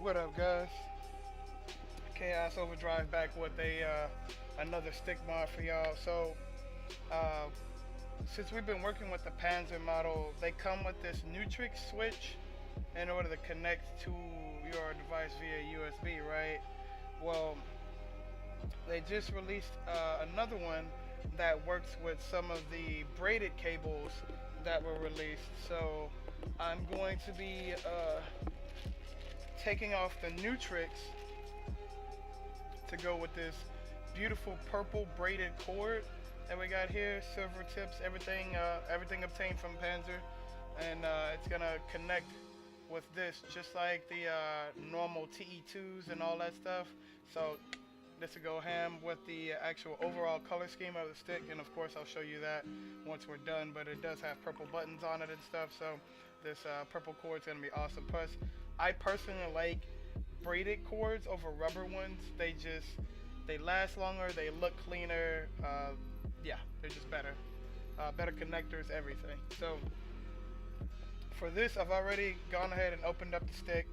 What up, guys? Chaos Overdrive back with a another stick mod for y'all. So, uh, since we've been working with the Panzer model, they come with this Nutrix switch in order to connect to your device via USB, right? Well, they just released another one that works with some of the braided cables that were released. So, I'm going to be taking off the Nutrix to go with this beautiful purple braided cord that we got here, silver tips, everything obtained from Panzer, and it's gonna connect with this just like the normal TE2s and all that stuff. So this will go ham with the actual overall color scheme of the stick, and of course I'll show you that once we're done. But it does have purple buttons on it and stuff, so this purple cord's gonna be awesome. Plus, I personally like braided cords over rubber ones. They last longer, they look cleaner. Yeah, they're just better. Better connectors, everything. So for this, I've already gone ahead and opened up the stick.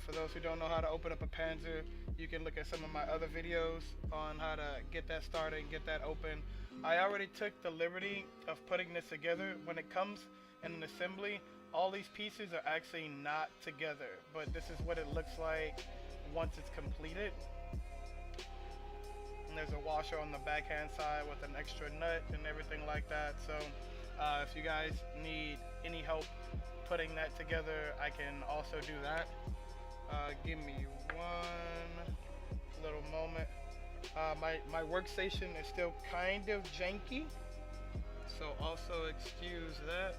For those who don't know how to open up a Panzer, you can look at some of my other videos on how to get that started and get that open. I already took the liberty of putting this together. When it comes in an assembly, all these pieces are actually not together, but this is what it looks like once it's completed. And there's a washer on the backhand side with an extra nut and everything like that. So if you guys need any help putting that together, I can also do that. Give me one little moment. My workstation is still kind of janky, so also excuse that.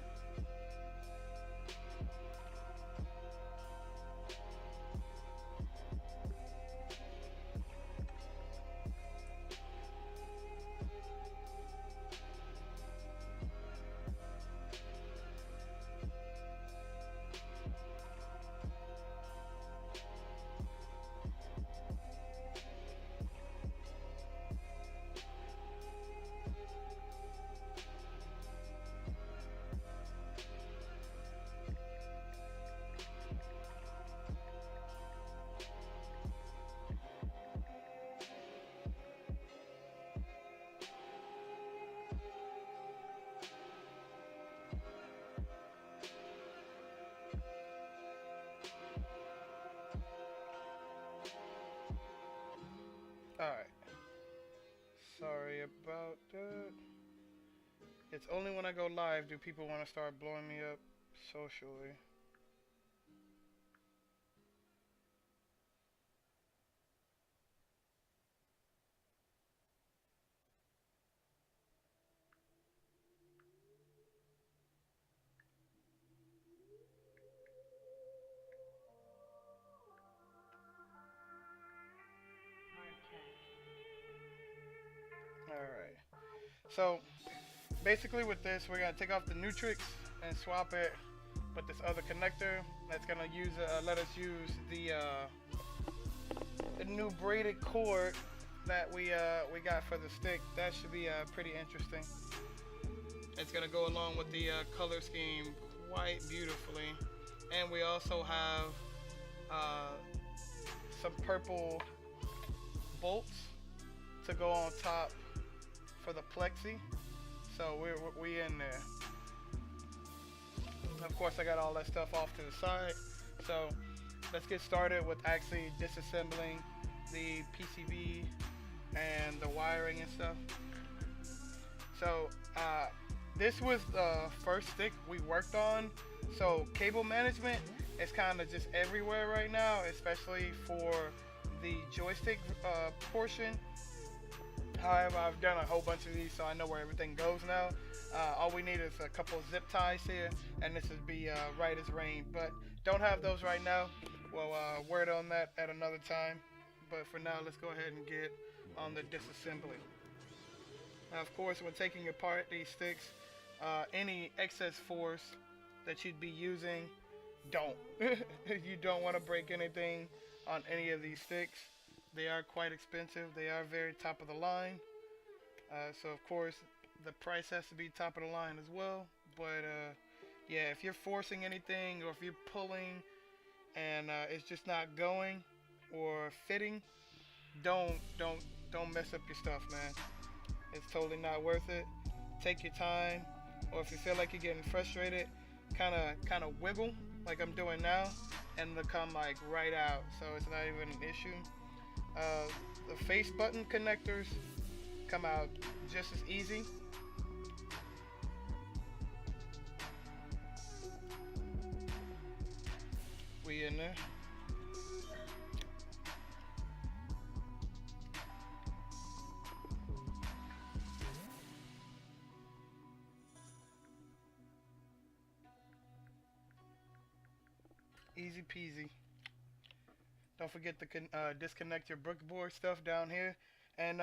Alright. Sorry about that. It's only when I go live do people want to start blowing me up socially. Alright. So, basically with this, we're going to take off the Nutrix and swap it with this other connector that's going to let us use the new braided cord that we got for the stick. That should be pretty interesting. It's going to go along with the color scheme quite beautifully. And we also have some purple bolts to go on top for the plexi. So we in there. Of course, I got all that stuff off to the side. So let's get started with actually disassembling the PCB and the wiring and stuff. So this was the first stick we worked on. So cable management is kind of just everywhere right now, especially for the joystick portion. However, I've done a whole bunch of these, so I know where everything goes now. All we need is a couple of zip ties here, and this would be right as rain. But don't have those right now. We'll word on that at another time. But for now, let's go ahead and get on the disassembly. Now, of course, when taking apart these sticks, any excess force that you'd be using, don't. You don't want to break anything on any of these sticks. They are quite expensive. They are very top of the line. So of course the price has to be top of the line as well. But yeah, if you're forcing anything or if you're pulling and it's just not going or fitting, don't mess up your stuff, man. It's totally not worth it. Take your time, or if you feel like you're getting frustrated, kind of wiggle like I'm doing now, and it'll come like right out. So it's not even an issue. Uh, the face button connectors come out just as easy. We in there. Easy peasy. Don't forget to disconnect your brickboard stuff down here. And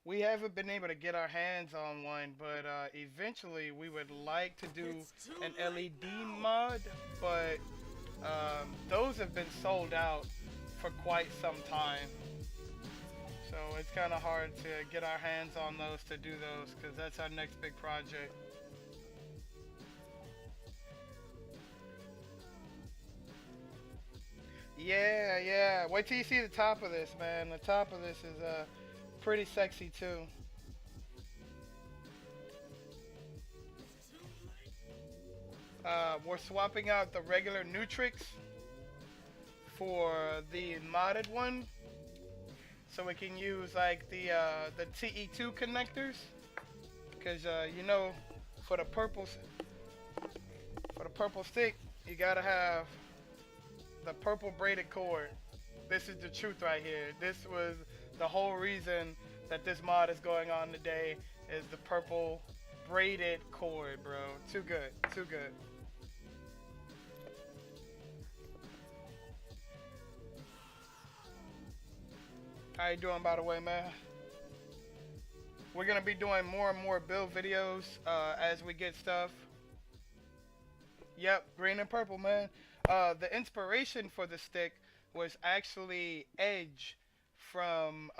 we haven't been able to get our hands on one, but eventually we would like to do an LED mod, but those have been sold out for quite some time. So it's kind of hard to get our hands on those to do those because that's our next big project. Yeah, yeah. Wait till you see the top of this, man. The top of this is pretty sexy too. We're swapping out the regular Nutrix for the modded one, so we can use like the TE2 connectors, because you know, for the purple for the purple stick, you gotta have the purple braided cord. This is the truth right here. This was the whole reason that this mod is going on today, is the purple braided cord, bro. Too good, too good. How you doing, by the way, man? We're gonna be doing more and more build videos as we get stuff. Yep, green and purple, man. The inspiration for the stick was actually Edge from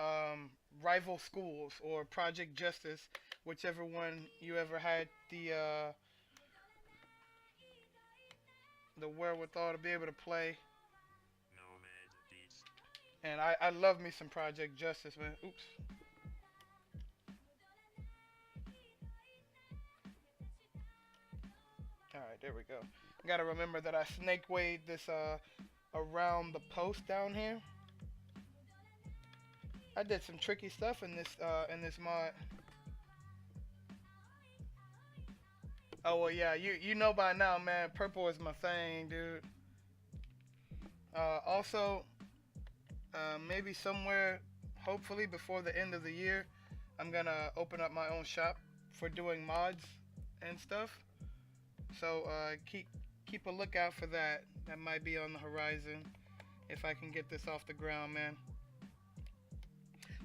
Rival Schools or Project Justice, whichever one you ever had the wherewithal to be able to play. And I love me some Project Justice, man. Oops. All right, there we go. Gotta remember that I snake weighed this around the post down here. I did some tricky stuff in this mod. Oh well, yeah, you know by now, man. Purple is my thing, dude. Also, maybe somewhere, hopefully before the end of the year, I'm gonna open up my own shop for doing mods and stuff. So keep a lookout for that. That might be on the horizon if I can get this off the ground, man.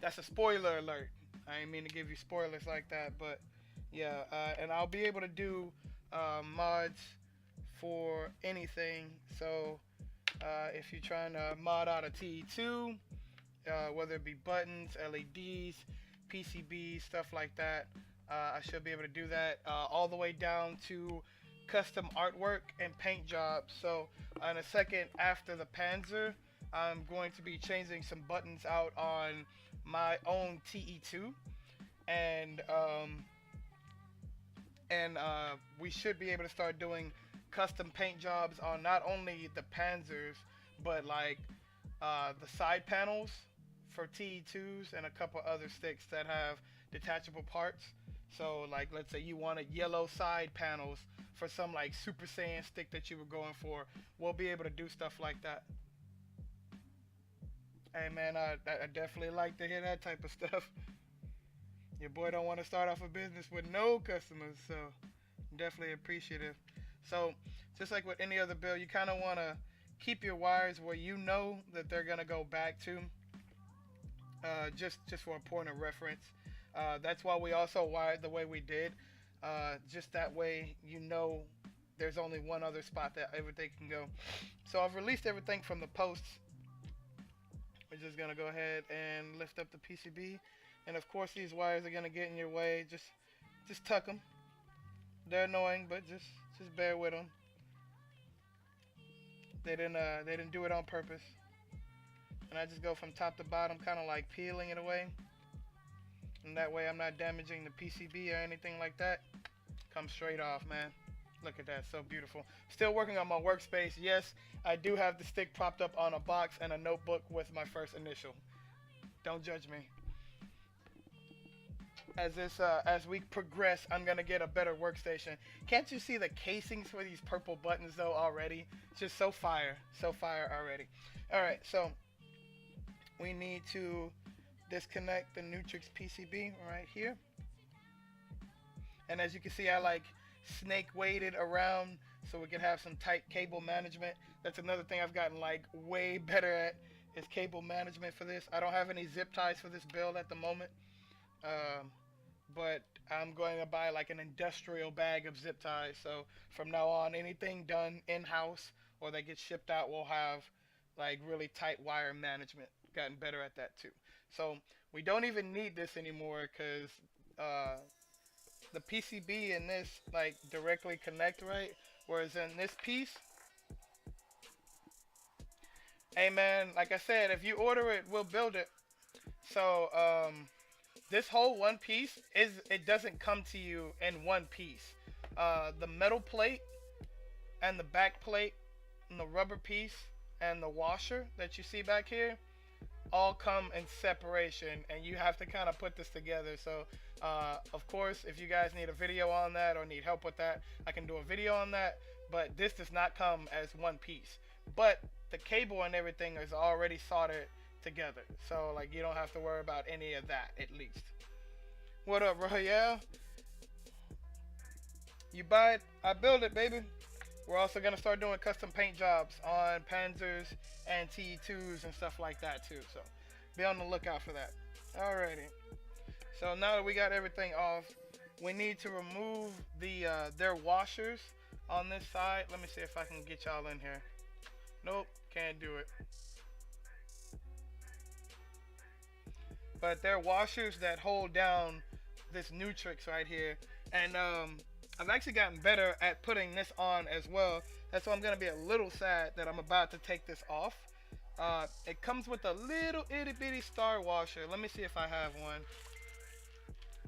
That's a spoiler alert. I didn't mean to give you spoilers like that, but yeah, and I'll be able to do mods for anything. So if you're trying to mod out a TE2, whether it be buttons, LEDs, PCBs, stuff like that, I should be able to do that all the way down to custom artwork and paint jobs. So in a second after the Panzer, I'm going to be changing some buttons out on my own TE2, and we should be able to start doing custom paint jobs on not only the Panzers, but like the side panels for TE2s and a couple other sticks that have detachable parts. So like, let's say you wanted yellow side panels for some like Super Saiyan stick that you were going for. We'll be able to do stuff like that. Hey man, I definitely like to hear that type of stuff. Your boy don't want to start off a business with no customers, so definitely appreciative. So just like with any other build, you kind of want to keep your wires where you know that they're gonna go back to. Just for a point of reference. That's why we also wired the way we did. Just that way you know there's only one other spot that everything can go. So I've released everything from the posts. We're just gonna go ahead and lift up the PCB, and of course these wires are gonna get in your way. Just tuck them. They're annoying, but just bear with them. They didn't do it on purpose. And I just go from top to bottom, kind of like peeling it away. And that way I'm not damaging the PCB or anything like that. Comes straight off, man. Look at that, so beautiful. Still working on my workspace. Yes, I do have the stick propped up on a box and a notebook with my first initial. Don't judge me. As we progress, I'm gonna get a better workstation. Can't you see the casings for these purple buttons though already? It's just so fire already. All right, so we need to disconnect the Nutrix PCB right here. And as you can see, I like snake weighted around so we can have some tight cable management. That's another thing I've gotten like way better at is cable management for this. I don't have any zip ties for this build at the moment. But I'm going to buy like an industrial bag of zip ties. So from now on, anything done in-house or that gets shipped out will have like really tight wire management. Gotten better at that too. So we don't even need this anymore because the PCB in this like directly connect, right? Whereas in this piece, hey man, like I said, if you order it, we'll build it. So this whole one piece it doesn't come to you in one piece. The metal plate and the back plate and the rubber piece and the washer that you see back here all come in separation, and you have to kind of put this together. So of course, if you guys need a video on that or need help with that, I can do a video on that, but this does not come as one piece. But the cable and everything is already soldered together, so like you don't have to worry about any of that, at least. What up, Royale? You buy it, I build it, baby. We're also gonna start doing custom paint jobs on Panzers and TE2s and stuff like that too, so be on the lookout for that. Alrighty, so now that we got everything off, we need to remove the their washers on this side. Let me see if I can get y'all in here. Nope, can't do it. But they're washers that hold down this Nutrix right here. And I've actually gotten better at putting this on as well. That's why I'm going to be a little sad that I'm about to take this off. It comes with a little itty bitty star washer. Let me see if I have one.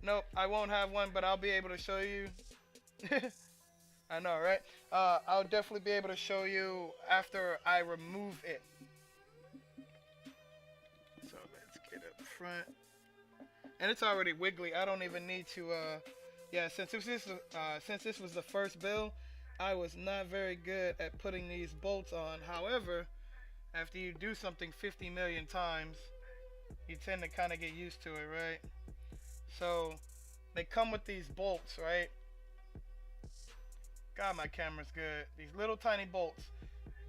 Nope, I won't have one, but I'll be able to show you. I know, right? I'll definitely be able to show you after I remove it. So let's get up front. And it's already wiggly. I don't even need to, yeah, since this was the first build, I was not very good at putting these bolts on. However, after you do something 50 million times, you tend to kind of get used to it, right? So they come with these bolts, right? God, my camera's good. These little tiny bolts.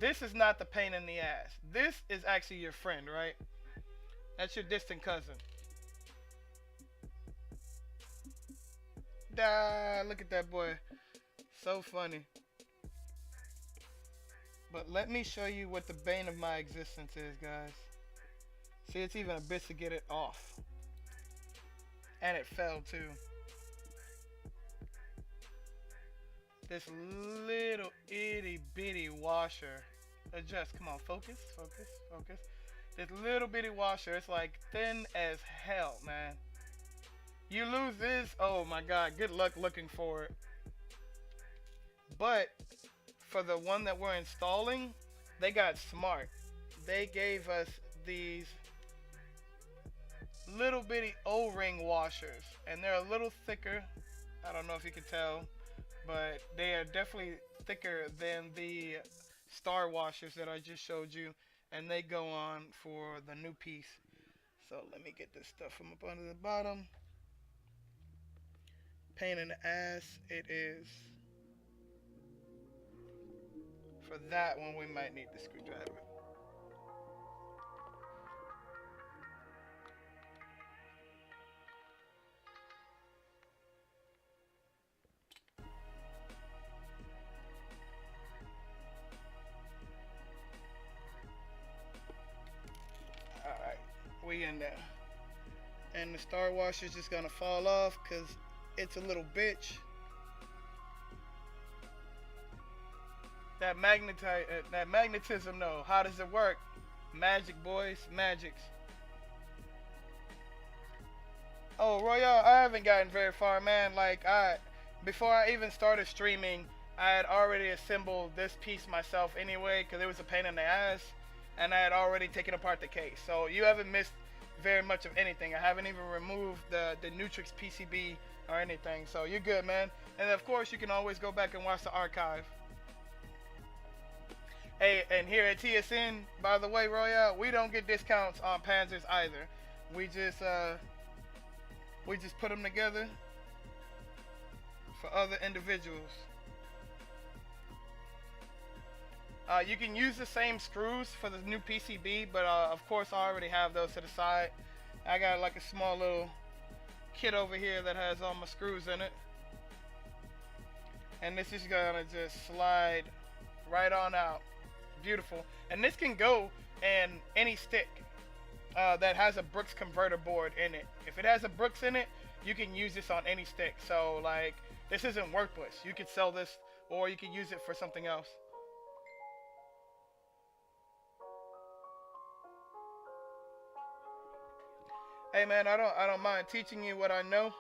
This is not the pain in the ass. This is actually your friend, right? That's your distant cousin. Look at that boy. So funny. But let me show you what the bane of my existence is, guys. See, it's even a bitch to get it off. And it fell too. This little itty bitty washer. Adjust, come on, focus, focus, focus. This little bitty washer, it's like thin as hell, man. You lose this, oh my god, good luck looking for it. But for the one that we're installing, they got smart. They gave us these little bitty O-ring washers, and they're a little thicker. I don't know if you can tell, but they are definitely thicker than the star washers that I just showed you, and they go on for the new piece. So let me get this stuff from up under the bottom. Pain in the ass it is. For that one, we might need the screwdriver. Alright, we in there. And the star washer's just gonna fall off because it's a little bitch. that magnetism though. How does it work? Magic, boys, magics. Oh, Royale, I haven't gotten very far, man. Before I even started streaming, I had already assembled this piece myself anyway, because it was a pain in the ass, and I had already taken apart the case. So you haven't missed very much of anything. I haven't even removed the Nutrix PCB or anything. So you're good, man. And of course, you can always go back and watch the archive. Hey, and here at TSN, by the way, Royale, we don't get discounts on Panzers either. We just put them together for other individuals. You can use the same screws for the new PCB, but of course I already have those to the side. I got like a small little kit over here that has all my screws in it. And this is gonna just slide right on out. Beautiful. And this can go in any stick that has a Brooks converter board in it. If it has a Brooks in it, you can use this on any stick. So like, this isn't worthless. You could sell this, or you could use it for something else. Hey man, I don't mind teaching you what I know,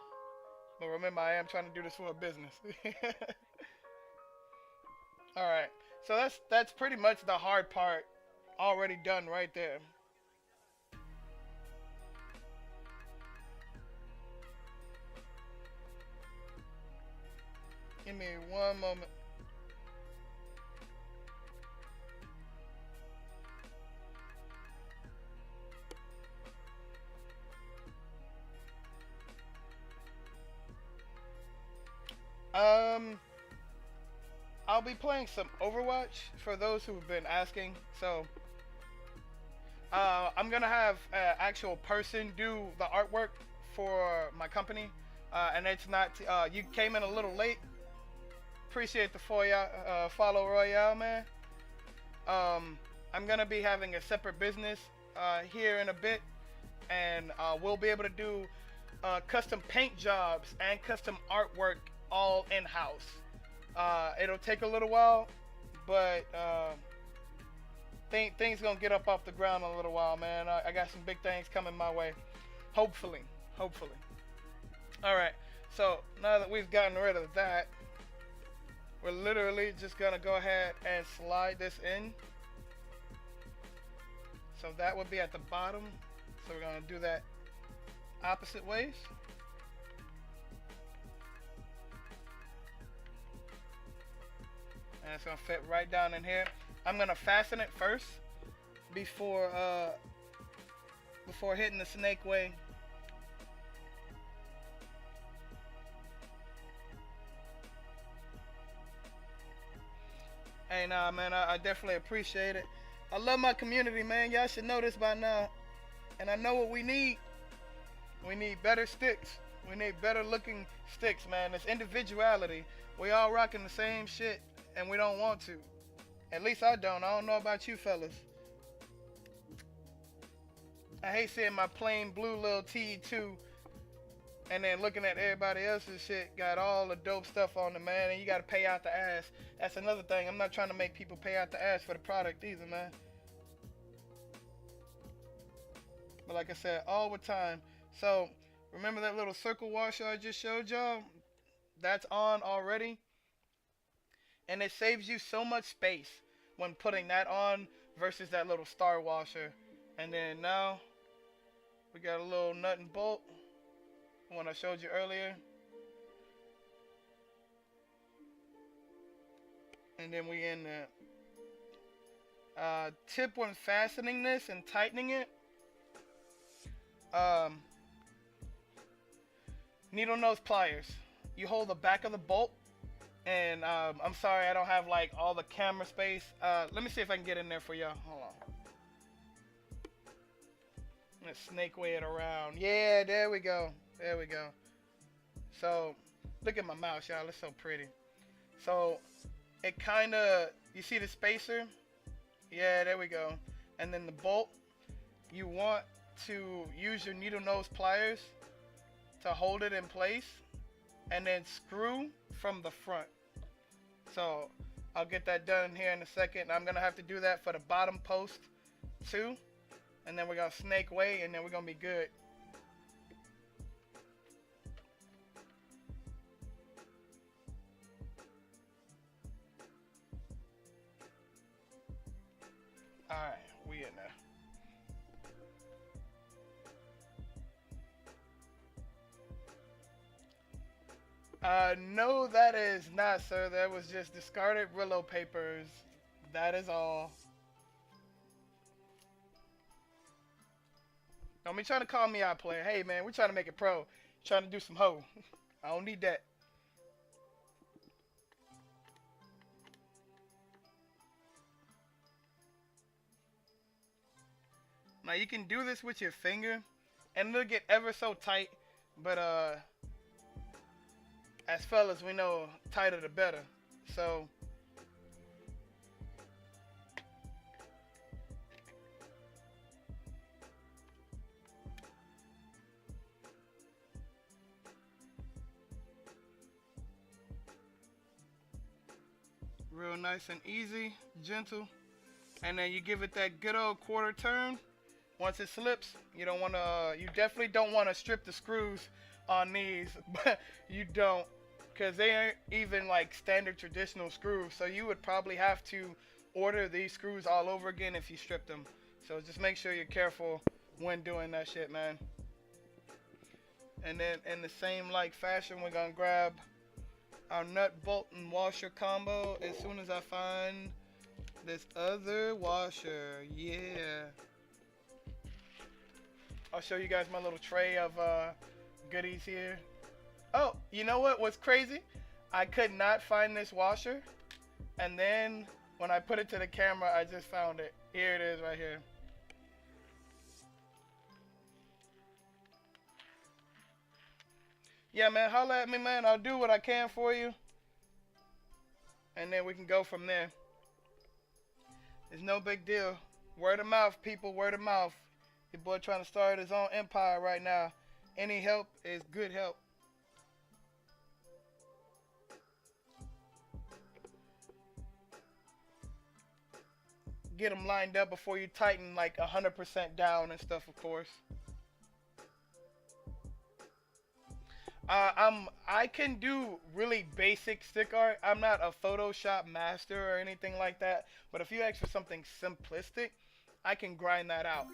but remember I am trying to do this for a business. All right, so that's pretty much the hard part already done right there. Give me one moment. Um, I'll be playing some Overwatch for those who've been asking. So, I'm gonna have an actual person do the artwork for my company, and it's not. You came in a little late. Appreciate the follow Royale, man. I'm gonna be having a separate business here in a bit, and we'll be able to do custom paint jobs and custom artwork all in-house. It'll take a little while, but things gonna get up off the ground in a little while, man. I got some big things coming my way. Hopefully. Alright, so now that we've gotten rid of that, we're literally just gonna go ahead and slide this in. So that would be at the bottom. So we're gonna do that opposite ways. And it's gonna fit right down in here. I'm gonna fasten it first before hitting the snake way. Hey, nah, man, I definitely appreciate it. I love my community, man. Y'all should know this by now. And I know what we need. We need better sticks. We need better looking sticks, man. It's individuality. We all rocking the same shit, and we don't want to. At least I don't. I don't know about you fellas. I hate seeing my plain blue little TE2 and then looking at everybody else's shit, got all the dope stuff on the man, and you gotta pay out the ass. That's another thing. I'm not trying to make people pay out the ass for the product either, man. But like I said, all the time. So, remember that little circle washer I just showed y'all? That's on already. And it saves you so much space when putting that on versus that little star washer. And then now, we got a little nut and bolt. One I showed you earlier. And then we in the tip when fastening this and tightening it. Needle nose pliers. You hold the back of the bolt. And I'm sorry I don't have like all the camera space. Let me see if I can get in there for y'all. Hold on. I'm gonna snake way it around. Yeah, there we go. There we go. So, look at my mouse, y'all. It's so pretty. So, it kind of, you see the spacer? Yeah, there we go. And then the bolt, you want to use your needle nose pliers to hold it in place, and then screw from the front. So, I'll get that done here in a second. I'm gonna have to do that for the bottom post too, and then we're gonna snake way, and then we're gonna be good. All right, we in there. No, that is not, sir. That was just discarded Brillo papers. That is all. Don't be trying to call me out, player. Hey, man, we're trying to make it pro. Trying to do some hoe. I don't need that. Now, you can do this with your finger, and it'll get ever so tight, but, as fellas, we know tighter the better. So, real nice and easy, gentle. And then you give it that good old quarter turn. Once it slips, you don't want to, you definitely don't want to strip the screws on these, but you don't, because they aren't even like standard traditional screws. So you would probably have to order these screws all over again if you strip them. So just make sure you're careful when doing that shit, man. And then in the same like fashion, we're gonna grab our nut bolt and washer combo as soon as I find this other washer. Yeah. I'll show you guys my little tray of goodies here. Oh, you know what? What's crazy? I could not find this washer, and then when I put it to the camera, I just found it. Here it is right here. Yeah, man, holla at me, man. I'll do what I can for you, and then we can go from there. It's no big deal. Word of mouth, people. Word of mouth. Your boy trying to start his own empire right now. Any help is good help. Get them lined up before you tighten like 100% down and stuff, of course. I can do really basic stick art. I'm not a Photoshop master or anything like that. But if you ask for something simplistic, I can grind that out.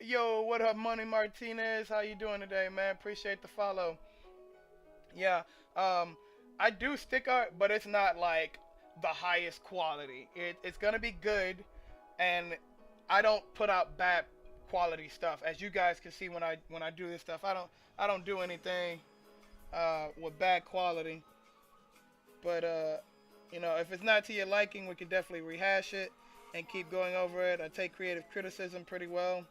Yo, what up, Money Martinez? How you doing today, man? Appreciate the follow. Yeah, I do stick art, but it's not like the highest quality. It's gonna be good, and I don't put out bad quality stuff. As you guys can see when I do this stuff, I don't do anything with bad quality. But you know, if it's not to your liking, we can definitely rehash it and keep going over it. I take creative criticism pretty well.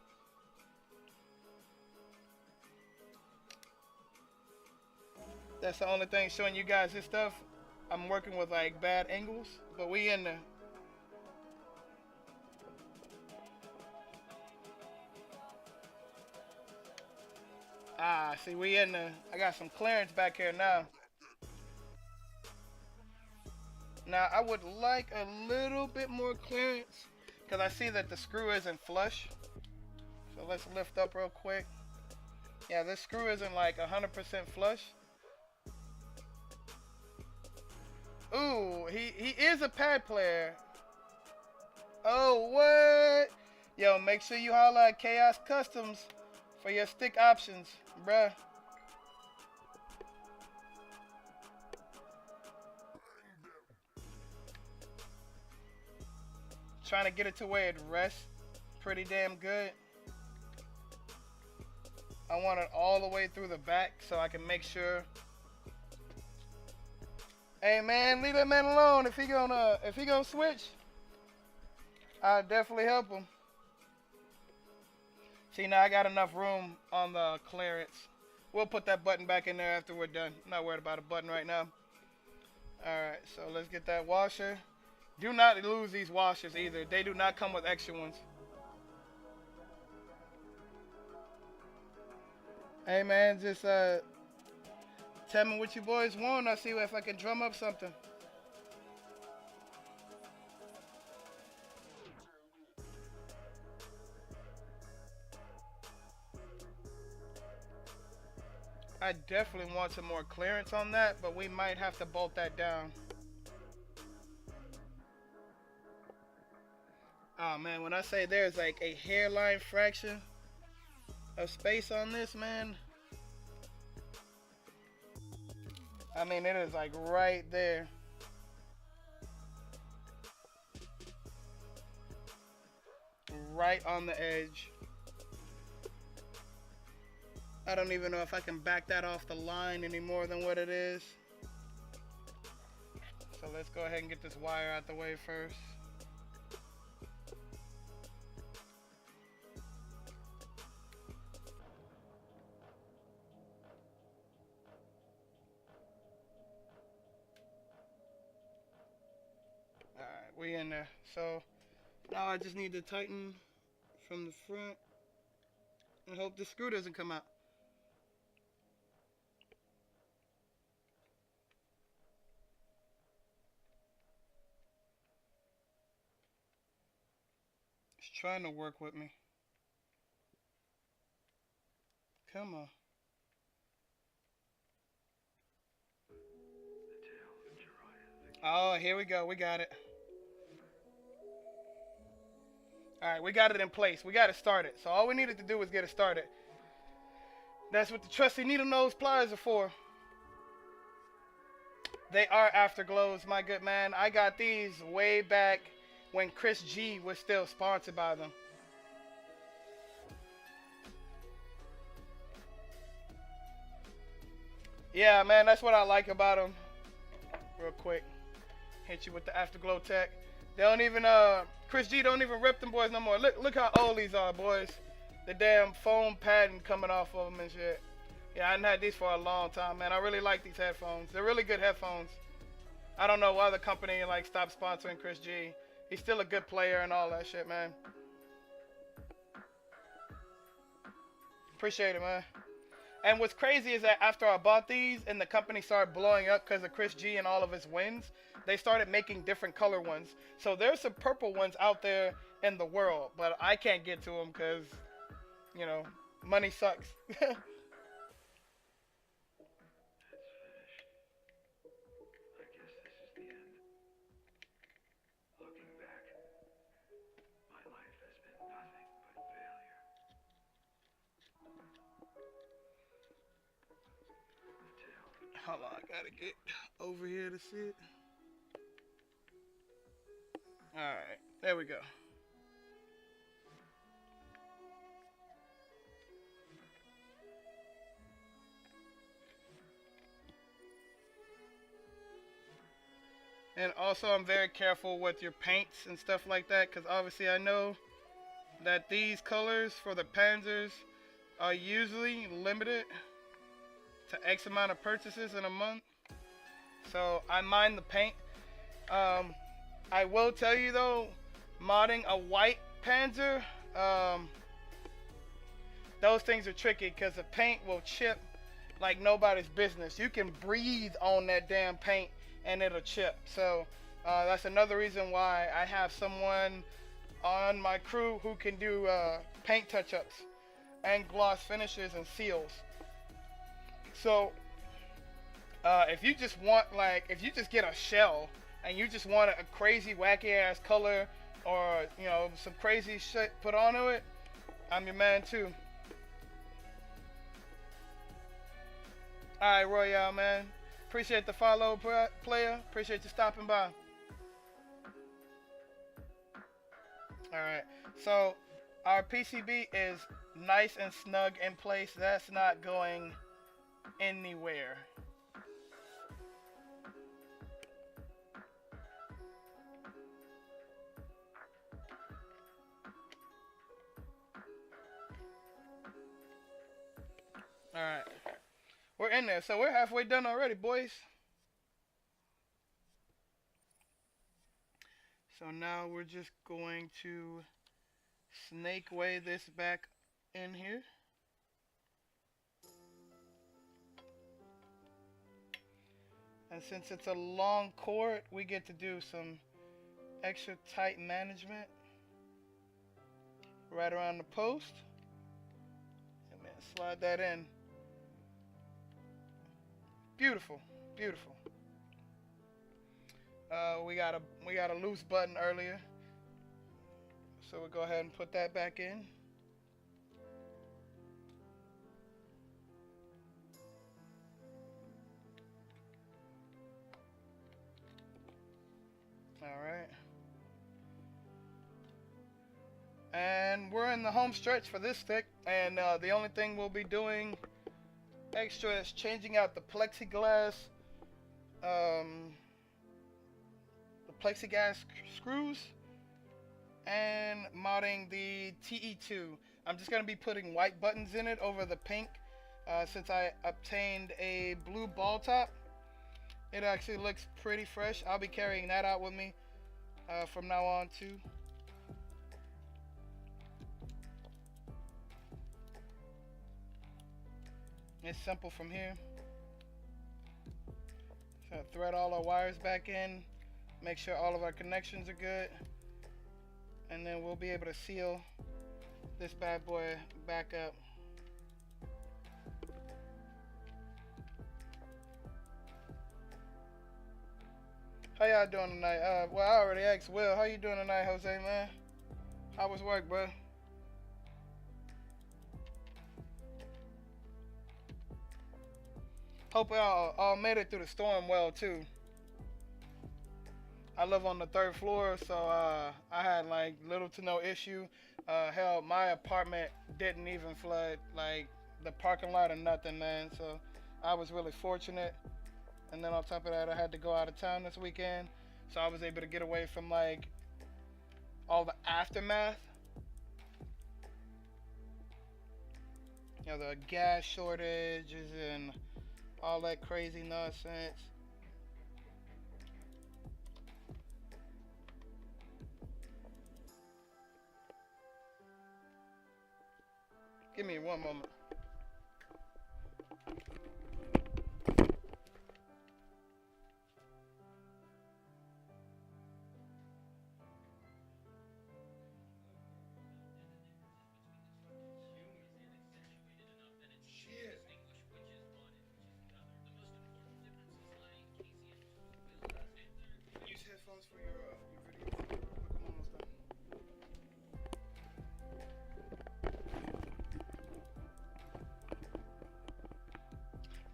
That's the only thing showing you guys this stuff. I'm working with like bad angles, but we in there. Ah, see, we in there. I got some clearance back here now. Now, I would like a little bit more clearance because I see that the screw isn't flush. So let's lift up real quick. Yeah, this screw isn't like 100% flush. Ooh, he is a pad player. Oh, what? Yo, make sure you holla at Chaos Customs for your stick options, bruh. Trying to get it to where it rests pretty damn good. I want it all the way through the back so I can make sure. Hey man, leave that man alone. If he gonna switch, I'll definitely help him. See, now I got enough room on the clearance. We'll put that button back in there after we're done. I'm not worried about a button right now. Alright, so let's get that washer. Do not lose these washers either. They do not come with extra ones. Hey man, just tell me what you boys want. I'll see if I can drum up something. I definitely want some more clearance on that, but we might have to bolt that down. Oh man, when I say there's like a hairline fraction of space on this, man, I mean it is like right there. Right on the edge. I don't even know if I can back that off the line any more than what it is. So let's go ahead and get this wire out the way first. Alright, we in there. So now I just need to tighten from the front and hope the screw doesn't come out. It's trying to work with me. Come on. Oh, here we go. We got it. Alright, we got it in place. We got it started. So all we needed to do was get it started. That's what the trusty needle nose pliers are for. They are afterglows, my good man. I got these way back when Chris G was still sponsored by them. Yeah, man, that's what I like about them. Real quick, hit you with the afterglow tech. They don't even Chris G don't even rip them boys no more. Look how old these are, boys. The damn foam padding coming off of them and shit. Yeah, I hadn't had these for a long time, man. I really like these headphones. They're really good headphones. I don't know why the company like stopped sponsoring Chris G. He's still a good player and all that shit, man. Appreciate it, man. And what's crazy is that after I bought these and the company started blowing up because of Chris G and all of his wins, they started making different color ones. So there's some purple ones out there in the world, but I can't get to them because, you know, money sucks. Hold on, I gotta get over here to see it. Alright, there we go. And also, I'm very careful with your paints and stuff like that, because obviously I know that these colors for the Panzers are usually limited to X amount of purchases in a month. So I mind the paint. I will tell you though, modding a white Panzer, those things are tricky because the paint will chip like nobody's business. You can breathe on that damn paint and it'll chip. So that's another reason why I have someone on my crew who can do paint touch-ups and gloss finishes and seals. So if you just want if you just get a shell and you just want a crazy wacky ass color or some crazy shit put onto it, I'm your man too. Alright, Royale, man. Appreciate the follow, player. Appreciate you stopping by. Alright, so our PCB is nice and snug in place. That's not going anywhere. Alright, we're in there, so we're halfway done already, boys. So now we're just going to snake way this back in here. And since it's a long cord, we get to do some extra tight management right around the post. And then slide that in. Beautiful, beautiful. We got a loose button earlier, so we'll go ahead and put that back in. All right. And we're in the home stretch for this stick, and the only thing we'll be doing extra is changing out the plexiglass, um, screws, and modding the TE2. I'm just gonna be putting white buttons in it over the pink, since I obtained a blue ball top. It actually looks pretty fresh. I'll be carrying that out with me from now on too. It's simple from here. So thread all our wires back in, make sure all of our connections are good, and then we'll be able to seal this bad boy back up. How y'all doing tonight? Well, I already asked Will. How you doing tonight, Jose, man? How was work, bro? Hope y'all all made it through the storm well too. I live on the third floor, so I had like little to no issue. Hell, my apartment didn't even flood, like the parking lot or nothing, man. So I was really fortunate. And then on top of that, I had to go out of town this weekend, so I was able to get away from like all the aftermath. You know, the gas shortages and all that crazy nonsense. Give me one moment. Use headphones for your video. I'm almost done.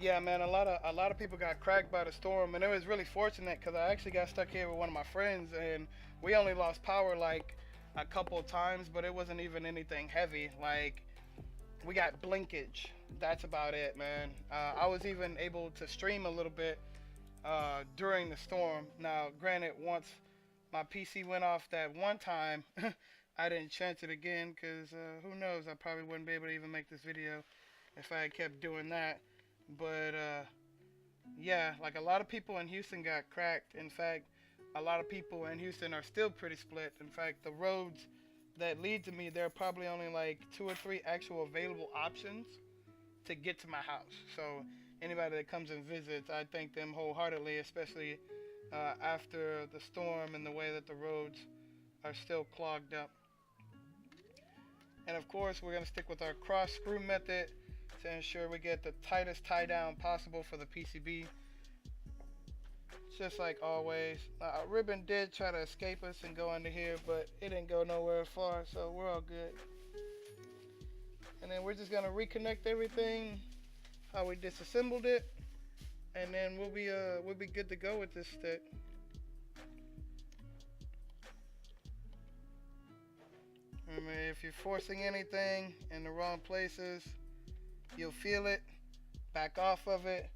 Yeah, man, a lot of people got cracked by the storm, and it was really fortunate because I actually got stuck here with one of my friends, and we only lost power like a couple of times, but it wasn't even anything heavy. Like we got blinkage. That's about it, man. I was even able to stream a little bit during the storm. Now, granted, once my PC went off that one time, I didn't chance it again because who knows? I probably wouldn't be able to even make this video if I had kept doing that. But yeah, like a lot of people in Houston got cracked. In fact, a lot of people in Houston are still pretty split. In fact, the roads that lead to me, there are probably only like 2 or 3 actual available options to get to my house. So anybody that comes and visits, I thank them wholeheartedly, especially after the storm and the way that the roads are still clogged up. And of course, we're going to stick with our cross screw method to ensure we get the tightest tie down possible for the PCB. Just like always. Ribbon did try to escape us and go under here, but it didn't go nowhere far, so we're all good. And then we're just gonna reconnect everything how we disassembled it, and then we'll be good to go with this stick. Remember, if you're forcing anything in the wrong places, you'll feel it. Back off of it.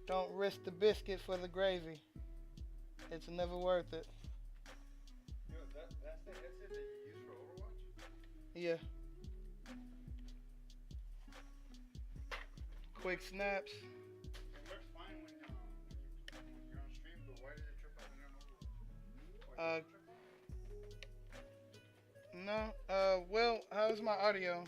Don't risk the biscuit for the gravy. It's never worth it. Yo, that's the headset that you use for Overwatch? Yeah. Quick snaps. It works fine when you're on stream, but why does it trip out when you're on Overwatch? No. Well, how's my audio?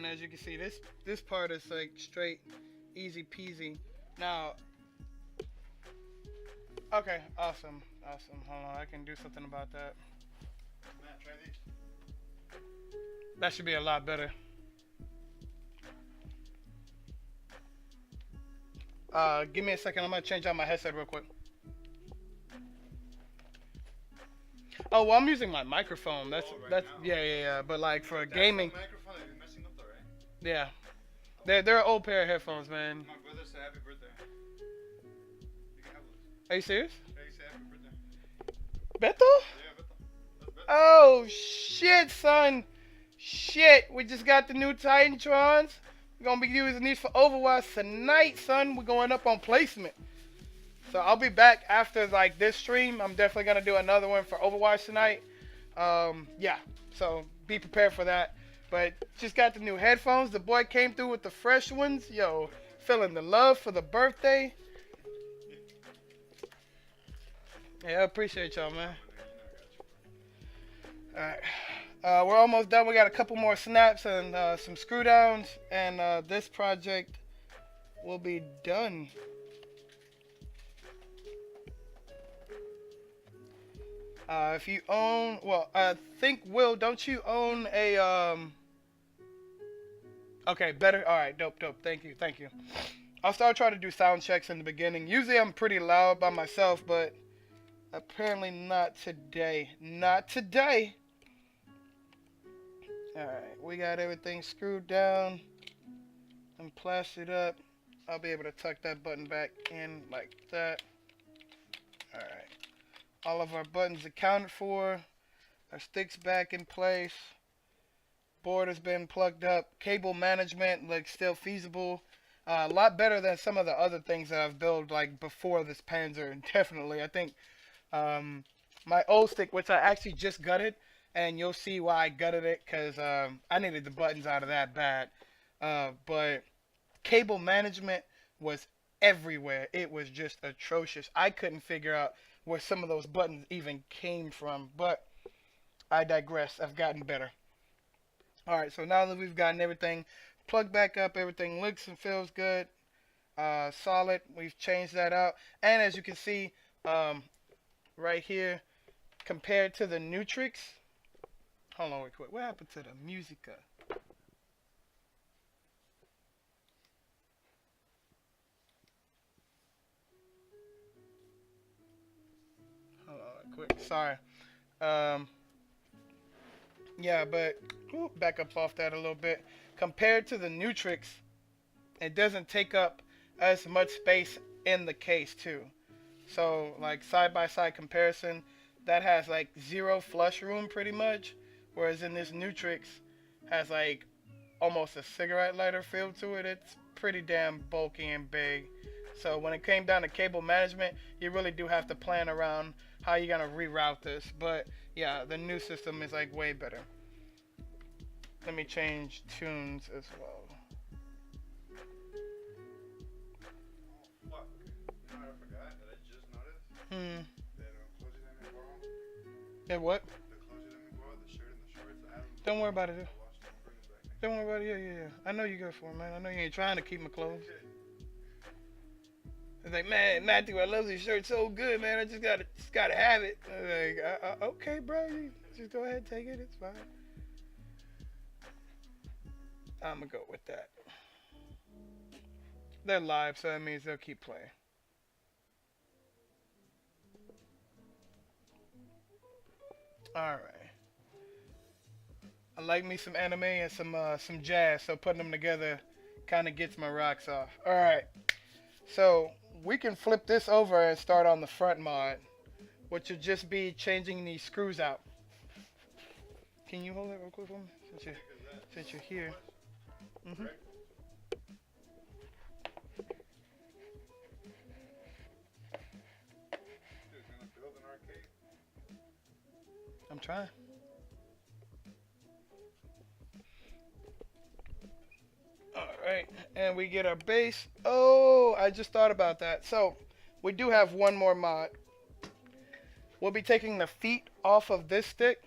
And as you can see, this part is like straight, easy peasy. Now, okay, awesome. Hold on, I can do something about that. Matt, try these. That should be a lot better. Give me a second. I'm gonna change out my headset real quick. Oh well, I'm using my microphone. That's Oh, right that's now. yeah. But like for That's gaming, the microphone that you're messing up though, right? yeah, they're an old pair of headphones, man. My brother said happy birthday. You can have those. Are you serious, Yeah, he said happy birthday. Beto? Yeah, Beto. That's Beto. Oh shit, son. Shit, we just got the new Titantrons. We're gonna be using these for Overwatch tonight, son. We're going up on placement. So I'll be back after like this stream. I'm definitely gonna do another one for Overwatch tonight. Yeah, so be prepared for that. But just got the new headphones. The boy came through with the fresh ones. Yo, feeling the love for the birthday. Yeah, I appreciate y'all, man. Alright. We're almost done. We got a couple more snaps and some screw downs, and this project will be done. If you own, well, I think, Will, don't you own a, okay, better, alright, dope, thank you. I'll start trying to do sound checks in the beginning. Usually I'm pretty loud by myself, but apparently not today. Not today. Alright, we got everything screwed down and plastered up. I'll be able to tuck that button back in like that. Alright. All of our buttons accounted for. Our sticks back in place. Board has been plugged up. Cable management looks still feasible. A lot better than some of the other things that I've built like before this Panzer. Definitely. I think my old stick, which I actually just gutted, and you'll see why I gutted it, because I needed the buttons out of that bad. But cable management was everywhere. It was just atrocious. I couldn't figure out where some of those buttons even came from. But I digress. I've gotten better. Alright, so now that we've gotten everything plugged back up, everything looks and feels good. Solid. We've changed that out. And as you can see right here, compared to the Nutrix, hold on real quick. What happened to the Musica? Hold on real quick. Sorry. Yeah, but back up off that a little bit. Compared to the Nutrix, it doesn't take up as much space in the case too. So like side by side comparison, that has like zero flush room pretty much. Whereas in this Nutrix has like almost a cigarette lighter feel to it. It's pretty damn bulky and big. So when it came down to cable management, you really do have to plan around how you're gonna reroute this. But yeah, the new system is like way better. Let me change tunes as well. Oh, fuck. You know what I forgot that I just noticed? That clothes you let me borrow. Yeah, what? The clothes you let me borrow, the shirt and the shorts. I haven't Don't worry about it. washed them. I'll bring them back. Don't worry about it. Yeah. I know you're good for it, man. I know you ain't trying to keep my clothes. It's like, man, Matthew, I love this shirt so good, man. I just gotta have it. I'm like, okay, bro, you just go ahead, take it. It's fine. I'm gonna go with that. They're live, so that means they'll keep playing. All right. I like me some anime and some jazz, so putting them together kind of gets my rocks off. All right. So we can flip this over and start on the front mod, which would just be changing these screws out. Can you hold it real quick for me? Since you're here. Mm-hmm. I'm trying. Alright, and we get our base. Oh, I just thought about that. So, we do have one more mod. We'll be taking the feet off of this stick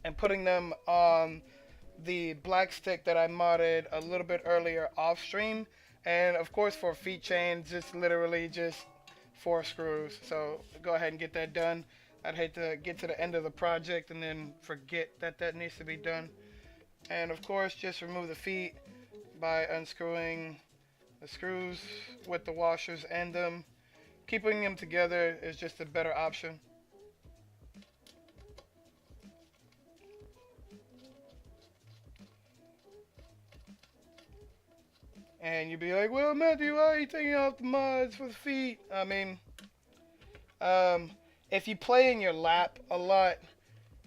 and putting them on the black stick that I modded a little bit earlier off stream. And of course for feet chains, just literally just 4 screws. So go ahead and get that done. I'd hate to get to the end of the project and then forget that that needs to be done. And of course just remove the feet by unscrewing the screws with the washers and them. Keeping them together is just a better option. And you'd be like, well, Matthew, why are you taking off the mods for the feet? I mean, um, if you play in your lap a lot,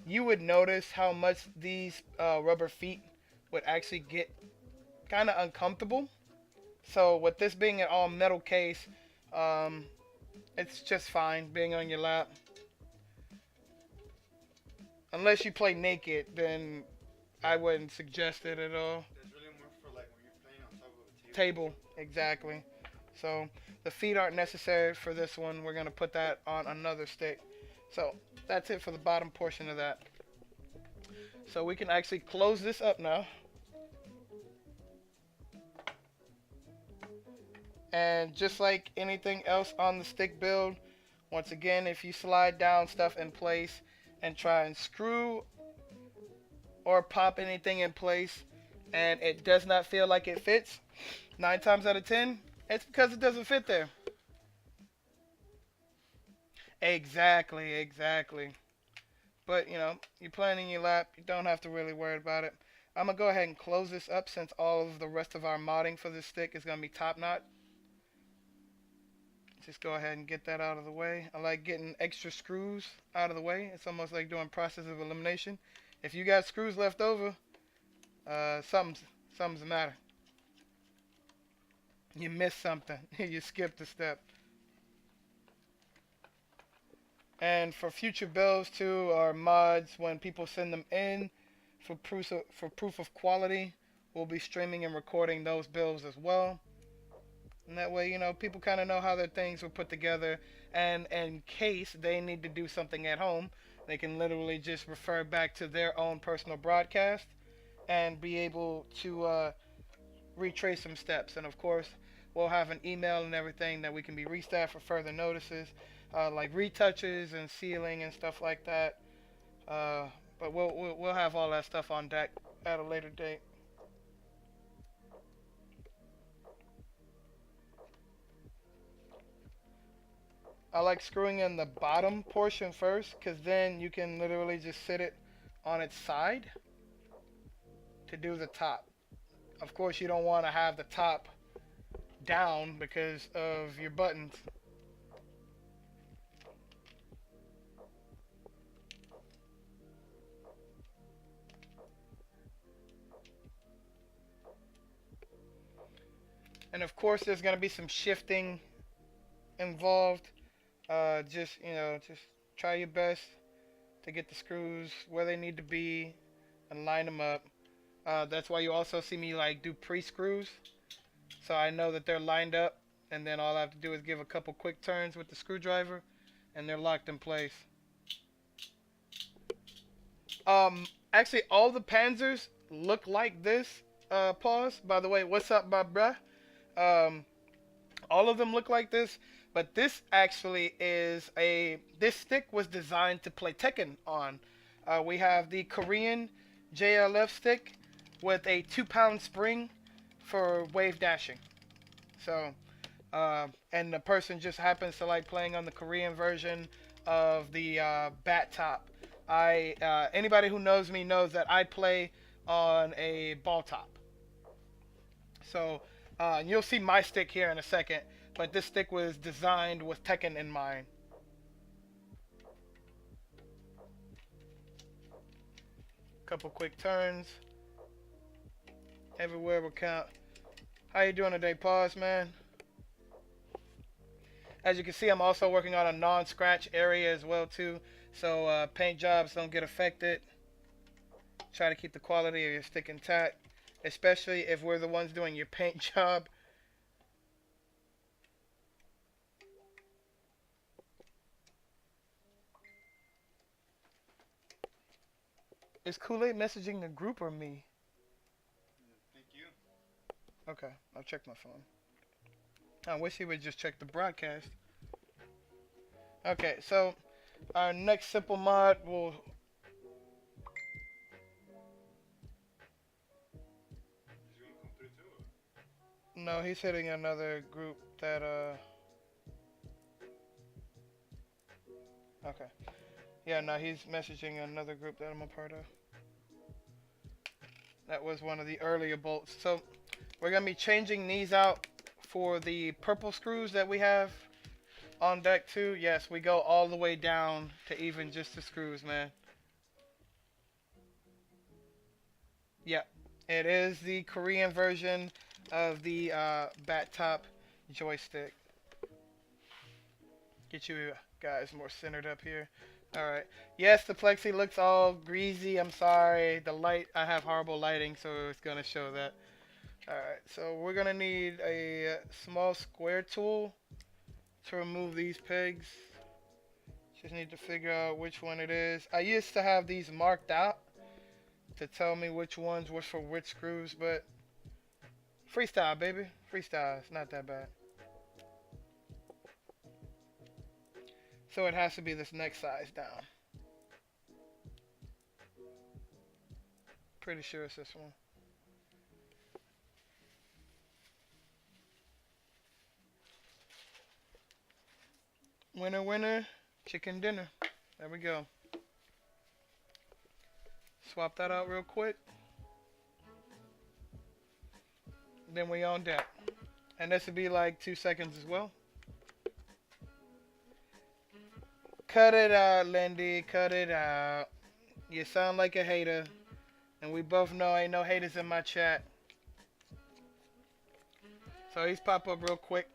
you would notice how much these rubber feet would actually get kind of uncomfortable. So with this being an all metal case, um, it's just fine being on your lap. Unless you play naked, then I wouldn't suggest it at all. It's really more for like when you're playing on top of a Table, exactly. So the feet aren't necessary for this one. We're gonna put that on another stick. So that's it for the bottom portion of that. So we can actually close this up now. And just like anything else on the stick build, once again, if you slide down stuff in place and try and screw or pop anything in place and it does not feel like it fits, 9 times out of 10, it's because it doesn't fit there. Exactly, exactly. But, you know, you're playing in your lap, you don't have to really worry about it. I'm going to go ahead and close this up since all of the rest of our modding for this stick is going to be top knot. Just go ahead and get that out of the way. I like getting extra screws out of the way. It's almost like doing process of elimination. If you got screws left over, something's the matter. You missed something. You skipped a step. And for future builds too, or mods, when people send them in for proof of quality, we'll be streaming and recording those builds as well. And that way, you know, people kind of know how their things were put together. And in case they need to do something at home, they can literally just refer back to their own personal broadcast and be able to retrace some steps. And of course, we'll have an email and everything that we can be restaffed for further notices, like retouches and sealing and stuff like that. But we'll have all that stuff on deck at a later date. I like screwing in the bottom portion first, because then you can literally just sit it on its side to do the top. Of course, you don't want to have the top down because of your buttons. And of course, there's going to be some shifting involved. Just, you know, just try your best to get the screws where they need to be and line them up. That's why you also see me like do pre-screws, so I know that they're lined up, and then all I have to do is give a couple quick turns with the screwdriver and they're locked in place. Actually all the Panzers look like this. Pause, by the way, what's up my bruh? All of them look like this. But this actually is this stick was designed to play Tekken on. We have the Korean JLF stick with a 2-pound spring for wave dashing. So, and the person just happens to like playing on the Korean version of the bat top. Anybody who knows me knows that I play on a ball top. So, you'll see my stick here in a second. But this stick was designed with Tekken in mind. Couple quick turns. Everywhere will count. How you doing today, Pause, man? As you can see, I'm also working on a non-scratch area as well too, so paint jobs don't get affected. Try to keep the quality of your stick intact, especially if we're the ones doing your paint job. Is Kool-Aid messaging the group or me? Okay, I'll check my phone. I wish he would just check the broadcast. Okay, so our next simple mod will. He's gonna come through too. No, he's hitting another group that. Okay. Yeah, no, he's messaging another group that I'm a part of. That was one of the earlier bolts. So we're gonna be changing these out for the purple screws that we have on deck too. Yes, we go all the way down to even just the screws, man. Yep, it is the Korean version of the bat top joystick. Get you guys more centered up here. Alright. Yes, the plexi looks all greasy. I'm sorry. The light, I have horrible lighting, so it's going to show that. Alright, so we're going to need a small square tool to remove these pegs. Just need to figure out which one it is. I used to have these marked out to tell me which ones were for which screws, but freestyle, baby. Freestyle. It's not that bad. So it has to be this next size down. Pretty sure it's this one. Winner, winner, chicken dinner. There we go. Swap that out real quick. Then we on deck. And this would be like 2 seconds as well. Cut it out, Lindy. Cut it out. You sound like a hater. And we both know ain't no haters in my chat. So these pop up real quick.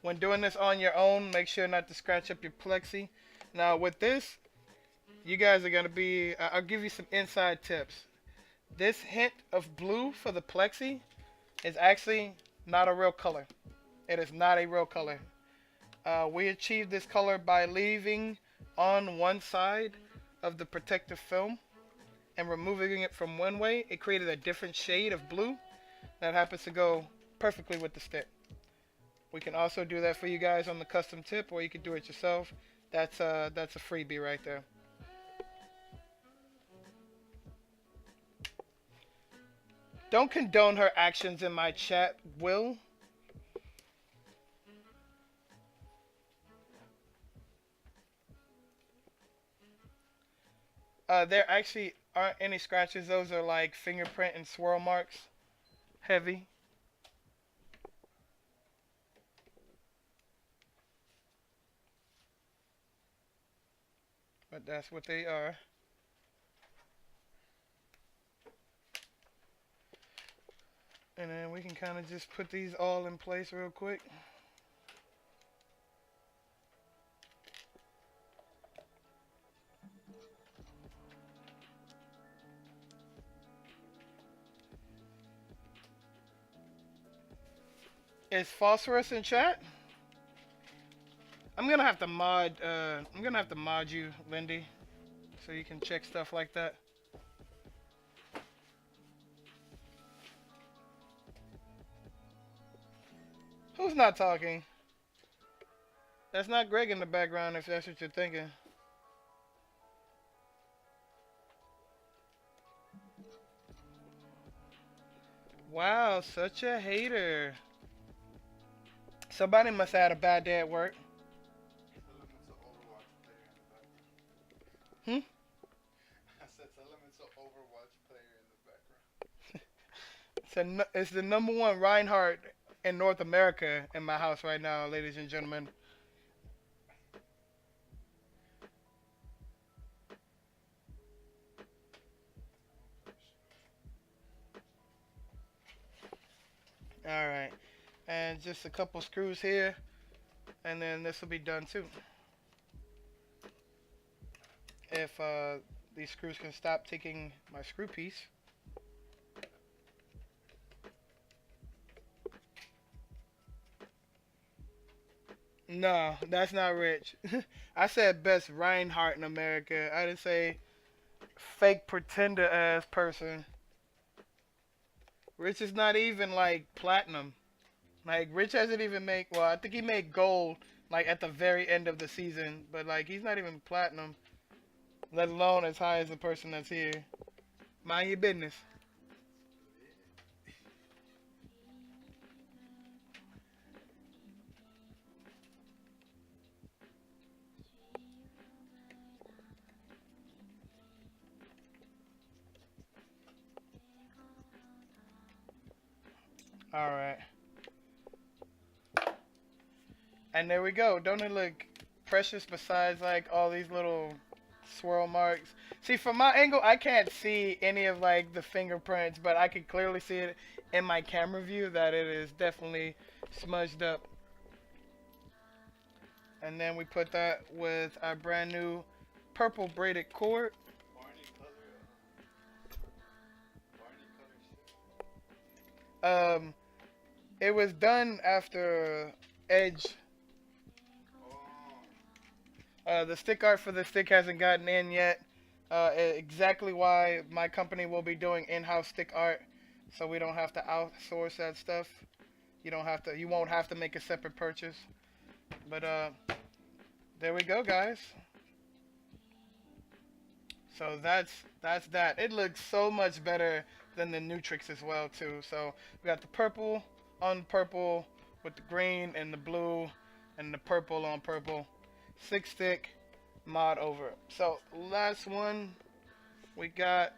When doing this on your own, make sure not to scratch up your plexi. Now with this, you guys are going to be, I'll give you some inside tips. This hint of blue for the plexi is actually not a real color. It is not a real color. We achieved this color by leaving on one side of the protective film and removing it from one way. It created a different shade of blue that happens to go perfectly with the stick. We can also do that for you guys on the custom tip, or you can do it yourself. That's a freebie right there. Don't condone her actions in my chat, Will. There actually aren't any scratches. Those are like fingerprint and swirl marks. Heavy. But that's what they are. And then we can kind of just put these all in place real quick. Is Phosphorus in chat? I'm gonna have to mod you, Lindy, so you can check stuff like that. Who's not talking? That's not Greg in the background, if that's what you're thinking. Wow, such a hater. Somebody must have had a bad day at work. Hmm? I said Element's an Overwatch player in the background. It's the number one Reinhardt in North America in my house right now, ladies and gentlemen. Alright. And just a couple screws here. And then this will be done too. If these screws can stop taking my screw piece. No, that's not rich. I said best Reinhardt in America. I didn't say fake pretender ass person. Rich is not even like platinum. Like Rich hasn't even made. Well, I think he made gold like at the very end of the season, but like he's not even platinum, let alone as high as the person that's here. Mind your business. All right. And there we go. Don't it look precious besides like all these little swirl marks? See, from my angle, I can't see any of like the fingerprints, but I can clearly see it in my camera view that it is definitely smudged up. And then we put that with our brand new purple braided cord. Barney color. It was done after Edge. The stick art for the stick hasn't gotten in yet. Exactly why my company will be doing in-house stick art, so we don't have to outsource that stuff. You won't have to make a separate purchase. But there we go, guys. So that's that. It looks so much better than the Nutrix as well too. So we got the purple on purple with the green and the blue and the purple on purple. 6-stick mod over. So last one we got.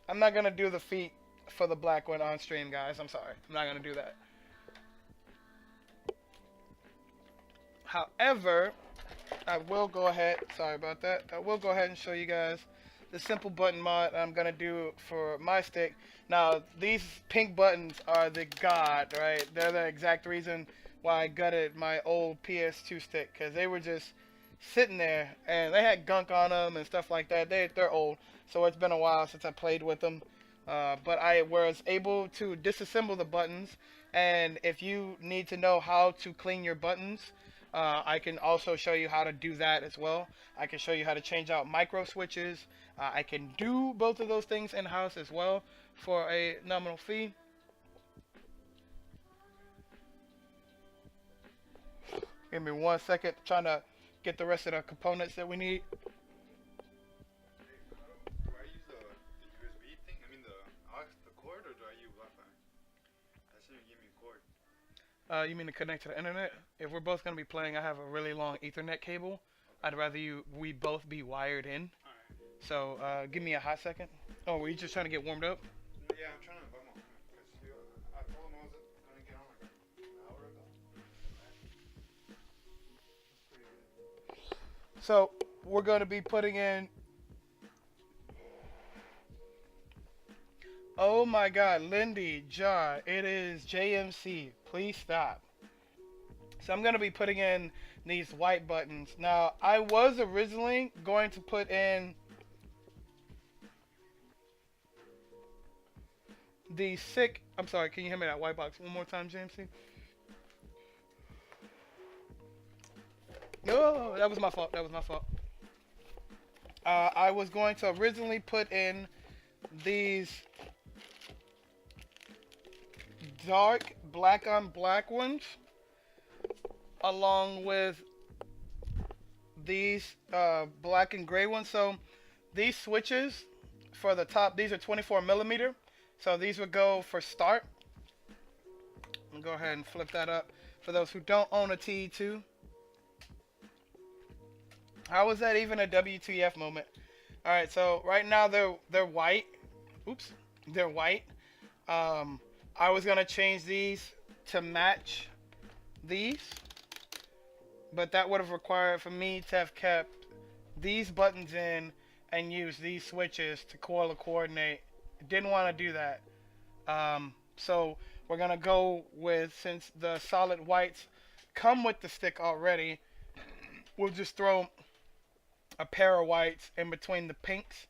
I'm not gonna do the feet for the black one on stream, guys. I'm sorry. I'm not gonna do that. However, I will go ahead. Sorry about that. I will go ahead and show you guys the simple button mod I'm gonna do for my stick. Now these pink buttons are the god, right? They're the exact reason why I gutted my old PS2 stick, because they were just sitting there and they had gunk on them and stuff like that. They're old, so it's been a while since I played with them. But I was able to disassemble the buttons, and if you need to know how to clean your buttons, I can also show you how to do that as well. I can show you how to change out micro switches. I can do both of those things in-house as well for a nominal fee. Give me 1 second, trying to get the rest of the components that we need. Do I use the USB thing? I mean the aux, the cord, or do I use Wi-Fi? That shouldn't give me a cord. You mean to connect to the internet? If we're both going to be playing, I have a really long Ethernet cable. I'd rather we both be wired in. Alright. So give me a hot second. Oh, were you just trying to get warmed up? Yeah, I'm trying to buy my phone. I told him I was going to get on like an hour ago. So we're going to be putting in. Oh my God, Lindy, Ja, it is JMC. Please stop. So I'm going to be putting in these white buttons. Now, I was originally going to put in the sick. I'm sorry, can you hear me that white box one more time, JMC? No, that was my fault. That was my fault. I was going to originally put in these dark black on black ones along with these black and gray ones. So these switches for the top, these are 24 millimeter. So these would go for start. I'm gonna go ahead and flip that up for those who don't own a TE2. How was that even a WTF moment? All right, so right now they're white. Oops, they're white. I was gonna change these to match these, but that would have required for me to have kept these buttons in and use these switches to color coordinate. Didn't want to do that. So we're gonna go with, since the solid whites come with the stick already, we'll just throw a pair of whites in between the pinks.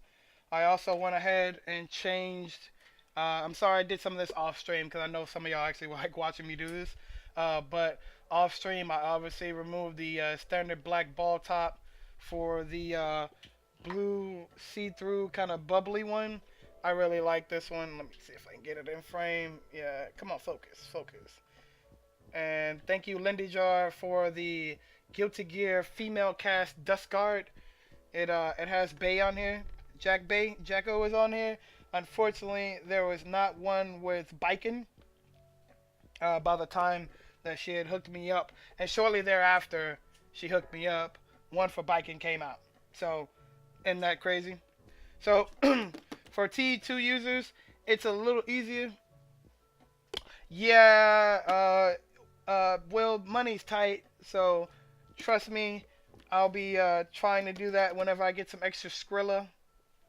I also went ahead and changed. I'm sorry I did some of this off stream because I know some of y'all actually like watching me do this. But off stream, I obviously removed the standard black ball top for the blue see-through kind of bubbly one I really like this one. Let me see if I can get it in frame. Yeah, come on, focus, focus. And thank you, Lindy Jar, for the Guilty Gear female cast Dust Guard. It has Bay on here. Jack Bay, Jacko is on here. Unfortunately, there was not one with biking by the time that she had hooked me up, and shortly thereafter, she hooked me up. One for biking came out. So, isn't that crazy? So, for TE2 users, it's a little easier. Yeah, well, money's tight, so trust me, I'll be trying to do that whenever I get some extra Skrilla.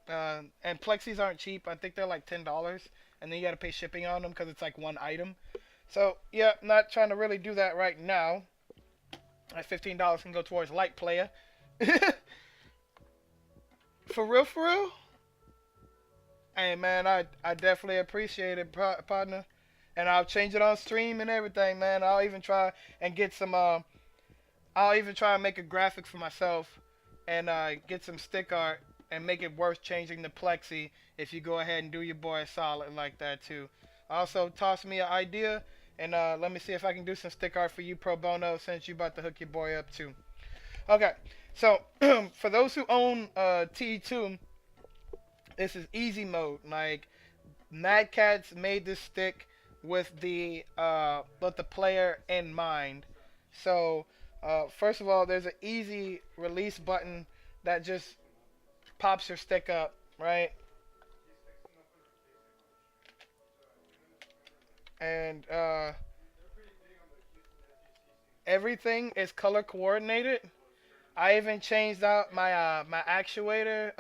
And Plexis aren't cheap. I think they're like $10, and then you gotta pay shipping on them because it's like one item. So yeah, not trying to really do that right now. That $15 can go towards light player. For real, for real. Hey man, I definitely appreciate it, partner. And I'll change it on stream and everything, man. I'll even try and get some. I'll even try and make a graphic for myself, and get some stick art and make it worth changing the plexi if you go ahead and do your boy a solid like that too. Also, toss me an idea, and let me see if I can do some stick art for you pro bono since you about to hook your boy up too. Okay, so for those who own TE2, this is easy mode. Like Madcatz made this stick with the player in mind. So first of all, there's an easy release button that just pops your stick up, right? And everything is color coordinated. I even changed out my actuator.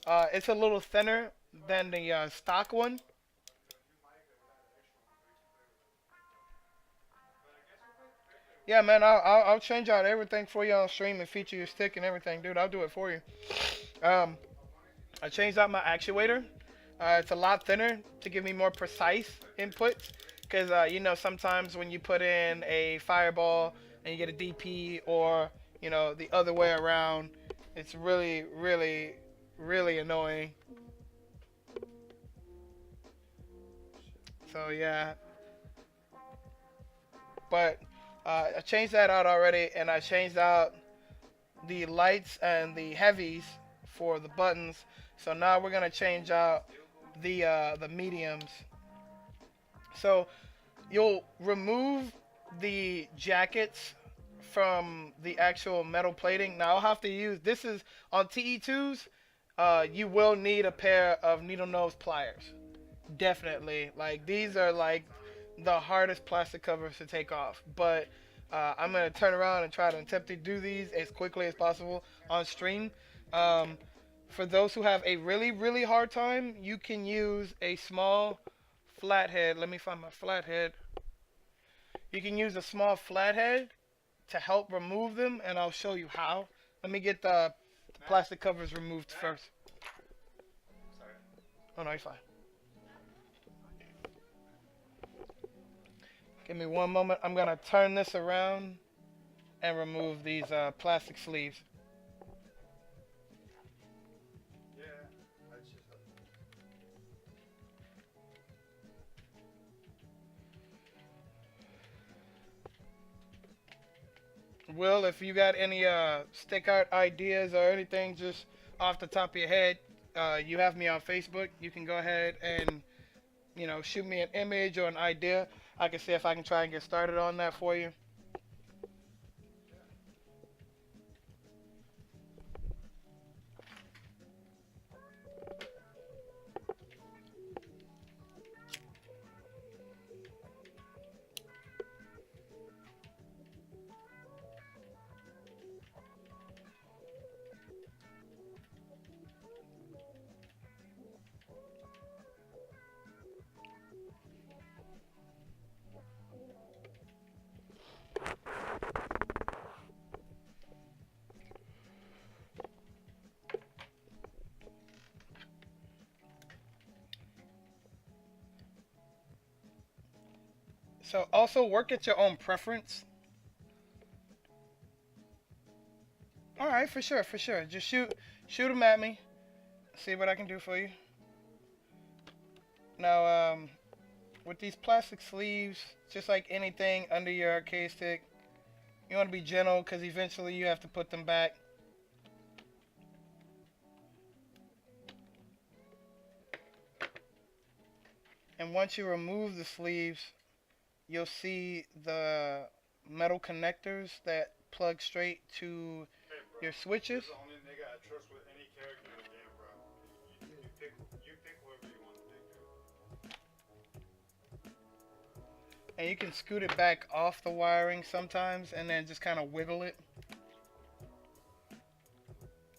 It's a little thinner than the stock one. Yeah, man, I'll change out everything for you on stream and feature your stick and everything, dude. I'll do it for you. Um, I changed out my actuator. It's a lot thinner to give me more precise inputs. Because, you know, sometimes when you put in a fireball and you get a DP or, you know, the other way around, it's really, really, really annoying. So, yeah. But I changed that out already, and I changed out the lights and the heavies for the buttons. So now we're going to change out the mediums. So you'll remove the jackets from the actual metal plating. Now I'll have to use, this is on TE2s, you will need a pair of needle nose pliers. Definitely. Like these are like the hardest plastic covers to take off. But I'm going to turn around and try to attempt to do these as quickly as possible on stream. For those who have a really, really hard time, you can use a small flathead. Let me find my flathead. You can use a small flathead to help remove them, and I'll show you how. Let me get the plastic covers removed first. Sorry. Oh, no, you're fine. Give me one moment. I'm going to turn this around and remove these plastic sleeves. Yeah, that's just Will, if you got any stick art ideas or anything just off the top of your head, you have me on Facebook. You can go ahead and, you know, shoot me an image or an idea. I can see if I can try and get started on that for you. So also work at your own preference. All right, for sure, for sure. Just shoot them at me. See what I can do for you. Now, with these plastic sleeves, just like anything under your arcade stick, you want to be gentle because eventually you have to put them back. And once you remove the sleeves, you'll see the metal connectors that plug straight to Hey, bro. your switches. You're the only nigga I trust with any character in the game, bro. You pick whoever you want to pick, dude. And you can scoot it back off the wiring sometimes and then just kind of wiggle it.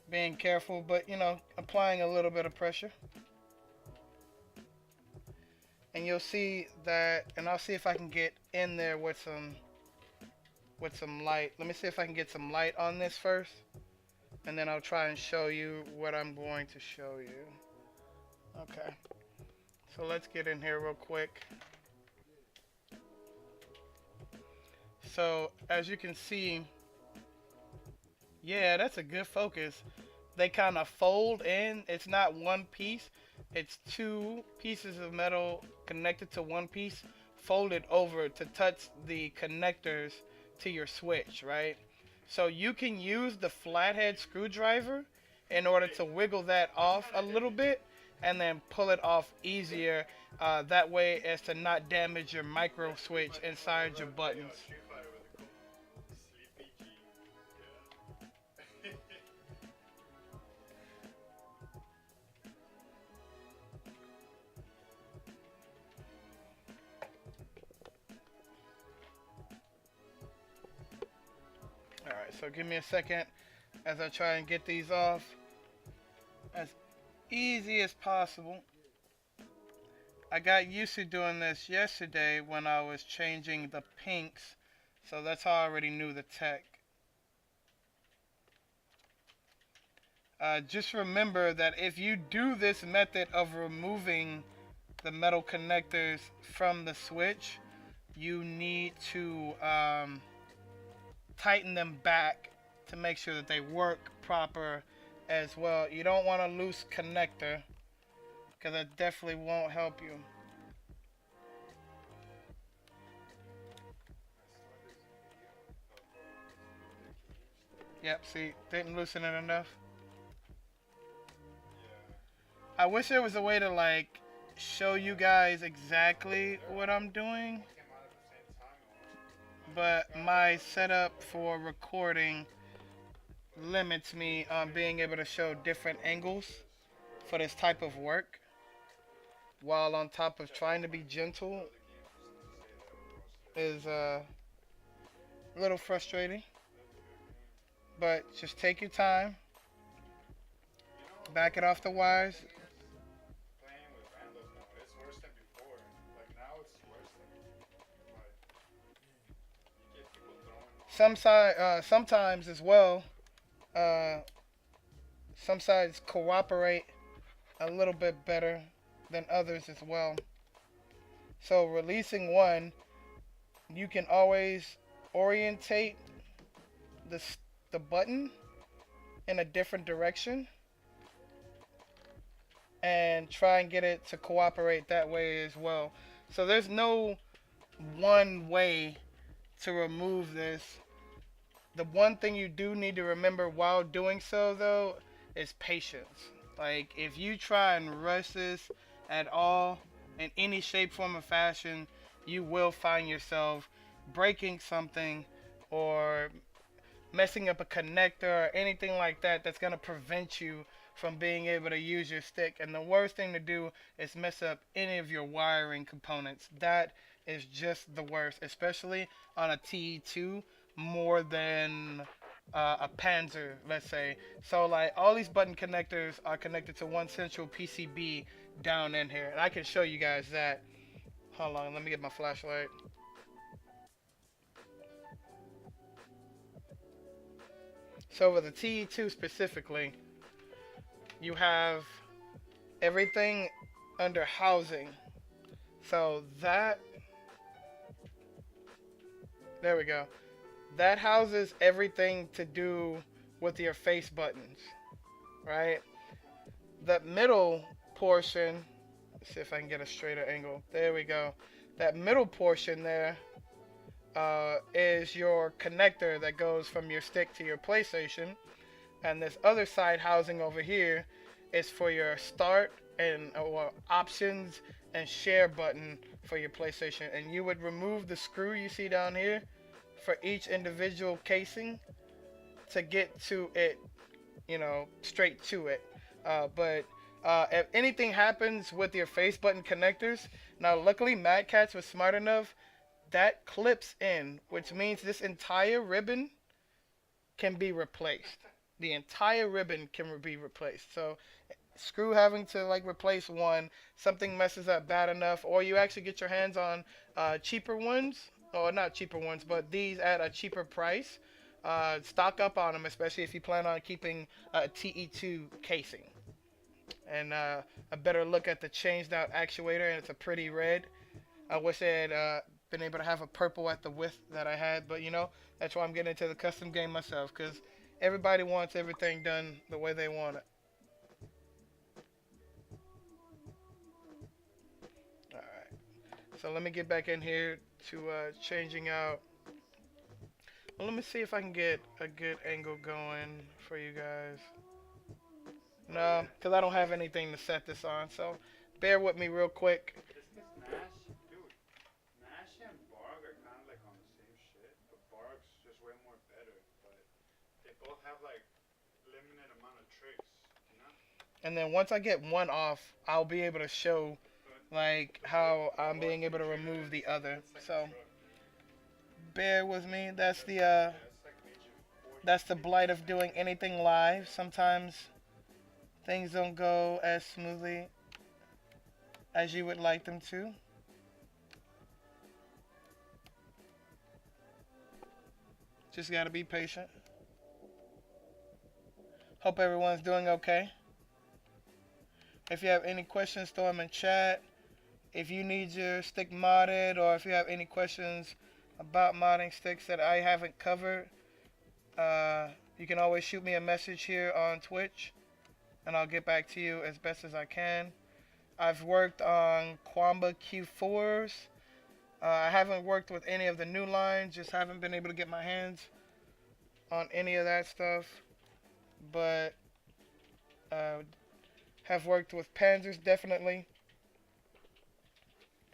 Being careful, but you know, applying a little bit of pressure. And you'll see that, and I'll see if I can get in there with some light. Let me see if I can get some light on this first, and then I'll try and show you what I'm going to show you. Okay, so let's get in here real quick. So as you can see, yeah, that's a good focus. They kind of fold in. It's not one piece. It's two pieces of metal connected to one piece, folded over to touch the connectors to your switch, right? So you can use the flathead screwdriver in order to wiggle that off a little bit and then pull it off easier. That way as to not damage your micro switch inside your buttons. Alright, so give me a second as I try and get these off as easy as possible. I got used to doing this yesterday when I was changing the pinks, so that's how I already knew the tech. Just remember that if you do this method of removing the metal connectors from the switch, you need to tighten them back to make sure that they work proper as well. You don't want a loose connector because that definitely won't help you. Yep, see, didn't loosen it enough. I wish there was a way to like show you guys exactly what I'm doing, but my setup for recording limits me on being able to show different angles for this type of work, while on top of trying to be gentle is a little frustrating. But just take your time, back it off the wires. Sometimes as well, some sides cooperate a little bit better than others as well. So releasing one, you can always orientate the button in a different direction and try and get it to cooperate that way as well. So there's no one way to remove this. The one thing you do need to remember while doing so, though, is patience. Like, if you try and rush this at all, in any shape, form, or fashion, you will find yourself breaking something or messing up a connector or anything like that that's going to prevent you from being able to use your stick. And the worst thing to do is mess up any of your wiring components. That is just the worst, especially on a TE2 more than a Panzer, let's say. So like all these button connectors are connected to one central PCB down in here, and I can show you guys that. Hold on, let me get my flashlight. So with the TE2 specifically, you have everything under housing. So that, there we go. That houses everything to do with your face buttons, right? The middle portion, See if I can get a straighter angle. There we go. That middle portion there is your connector that goes from your stick to your PlayStation, and this other side housing over here is for your start and well, options and share button for your PlayStation. And you would remove the screw you see down here for each individual casing to get to it, you know, straight to it. But if anything happens with your face button connectors, now luckily Madcatz was smart enough that clips in, which means this entire ribbon can be replaced. The entire ribbon can be replaced. So screw having to like replace one, something messes up bad enough, or you actually get your hands on cheaper ones, or not cheaper ones, but these at a cheaper price. Stock up on them, especially if you plan on keeping a TE2 casing. And a better look at the changed out actuator, and it's a pretty red. I wish I had been able to have a purple at the width that I had, but you know, that's why I'm getting into the custom game myself, because everybody wants everything done the way they want it. Alright, so let me get back in here to changing out. Well, let me see if I can get a good angle going for you guys. No, because I don't have anything to set this on, so bear with me real quick. It's because Nash and Barg are kind of like on the same shit, but Barg's just way more better. But they both have like limited amount of tricks, you know? And then once I get one off, I'll be able to show like how I'm being able to remove the other. So bear with me. That's the blight of doing anything live. Sometimes things don't go as smoothly as you would like them to. Just gotta be patient. Hope everyone's doing okay. If you have any questions, throw them in chat. If you need your stick modded, or if you have any questions about modding sticks that I haven't covered, you can always shoot me a message here on Twitch, and I'll get back to you as best as I can. I've worked on Quamba Q4s. I haven't worked with any of the new lines, just haven't been able to get my hands on any of that stuff. But have worked with Panzers definitely,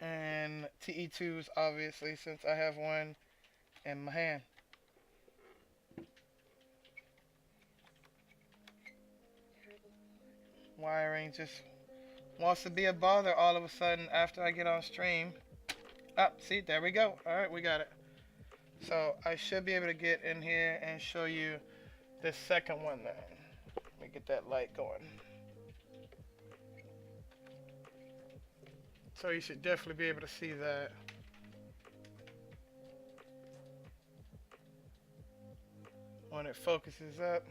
and TE2s obviously, since I have one in my hand. Wiring just wants to be a bother all of a sudden after I get on stream. Ah, see, there we go. Alright, we got it. So I should be able to get in here and show you the second one then. Let me get that light going. So you should definitely be able to see that. When it focuses up.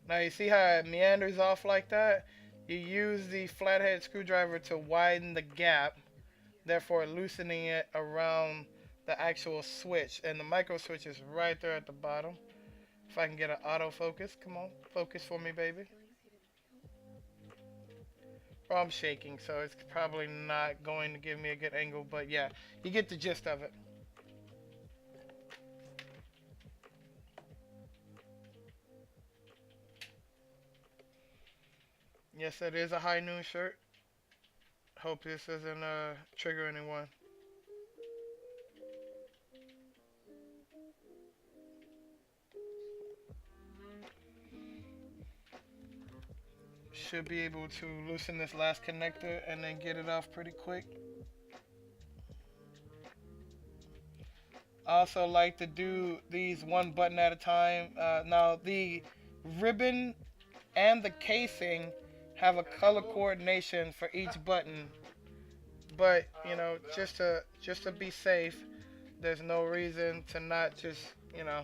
Now you see how it meanders off like that? You use the flathead screwdriver to widen the gap, therefore loosening it around the actual switch. And the micro switch is right there at the bottom. If I can get an autofocus, come on, focus for me, baby. Well, I'm shaking, so it's probably not going to give me a good angle, but yeah, you get the gist of it. Yes, that is a high noon shirt. Hope this doesn't trigger anyone. Should be able to loosen this last connector and then get it off pretty quick. I also like to do these one button at a time. Now the ribbon and the casing have a color coordination for each button, but you know, just to be safe, there's no reason to not just, you know,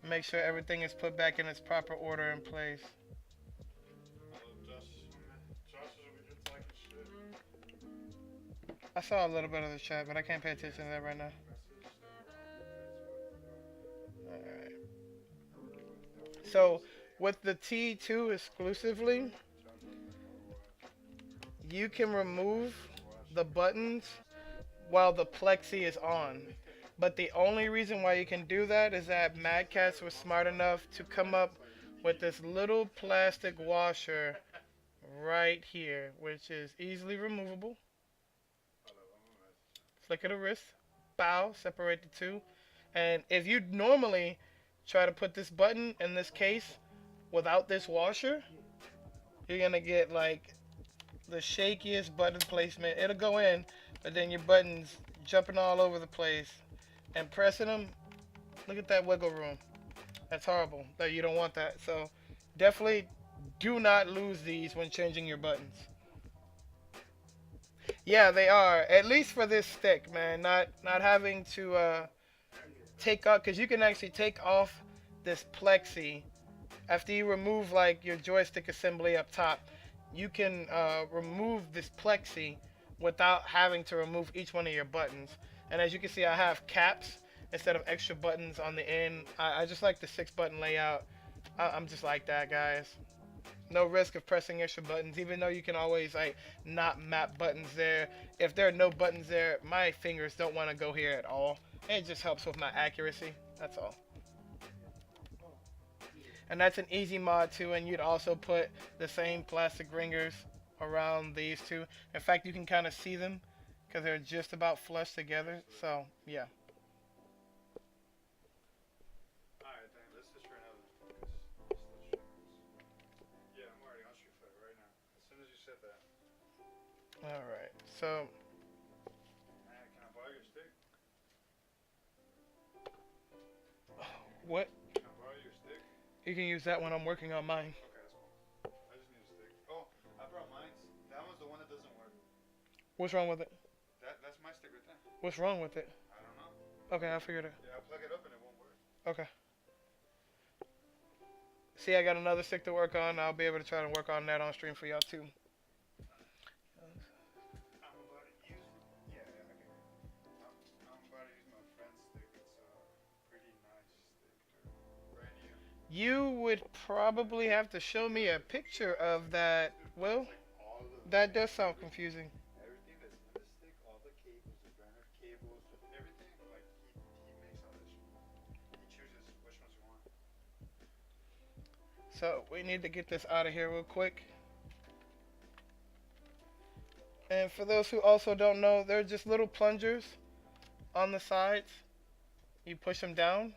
make sure everything is put back in its proper order and place. I saw a little bit of the chat, but I can't pay attention to that right now. Alright. So with the T2 exclusively, you can remove the buttons while the plexi is on. But the only reason why you can do that is that Madcatz was smart enough to come up with this little plastic washer right here, which is easily removable. Flick of the wrist, bow, separate the two. And if you normally try to put this button in this case without this washer, you're gonna get like the shakiest button placement. It'll go in, but then your buttons jumping all over the place and pressing them. Look at that wiggle room. That's horrible. That you don't want that. So definitely do not lose these when changing your buttons. Yeah, they are. At least for this stick, man. Not having to take off, because you can actually take off this plexi after you remove like your joystick assembly up top. You can remove this plexi without having to remove each one of your buttons. And as you can see, I have caps instead of extra buttons on the end. I just like the 6-button layout. I'm just like that, guys. No risk of pressing extra buttons, even though you can always like not map buttons there. If there are no buttons there, my fingers don't want to go here at all. It just helps with my accuracy. That's all. And that's an easy mod too, and you'd also put the same plastic ringers around these two. In fact, you can kind of see them because they're just about flush together. So yeah. Alright, then let's just try another one. 'Cause I'm still sure. Yeah, I'm already on Street Fighter right now. As soon as you said that. All right. So Man, can I borrow your stick? what? Can I borrow your stick? You can use that when I'm working on mine. Okay, that's cool. I just need a stick. Oh, I brought mine. That one's the one that doesn't work. What's wrong with it? That's my stick right there. What's wrong with it? I don't know. Okay, I figured it. Yeah, I plug it up and it won't work. Okay. See, I got another stick to work on. I'll be able to try to work on that on stream for y'all too. I'm about to use. Yeah, I can. I'm about to use my friend's stick. It's a pretty nice stick. Brand new. You would probably have to show me a picture of that. Well, Like all the that does sound confusing. everything that's in the stick, all the cables, the brand of cables, everything. Like he makes all this. He chooses which ones you want. So we need to get this out of here real quick. And for those who also don't know, they're just little plungers on the sides. You push them down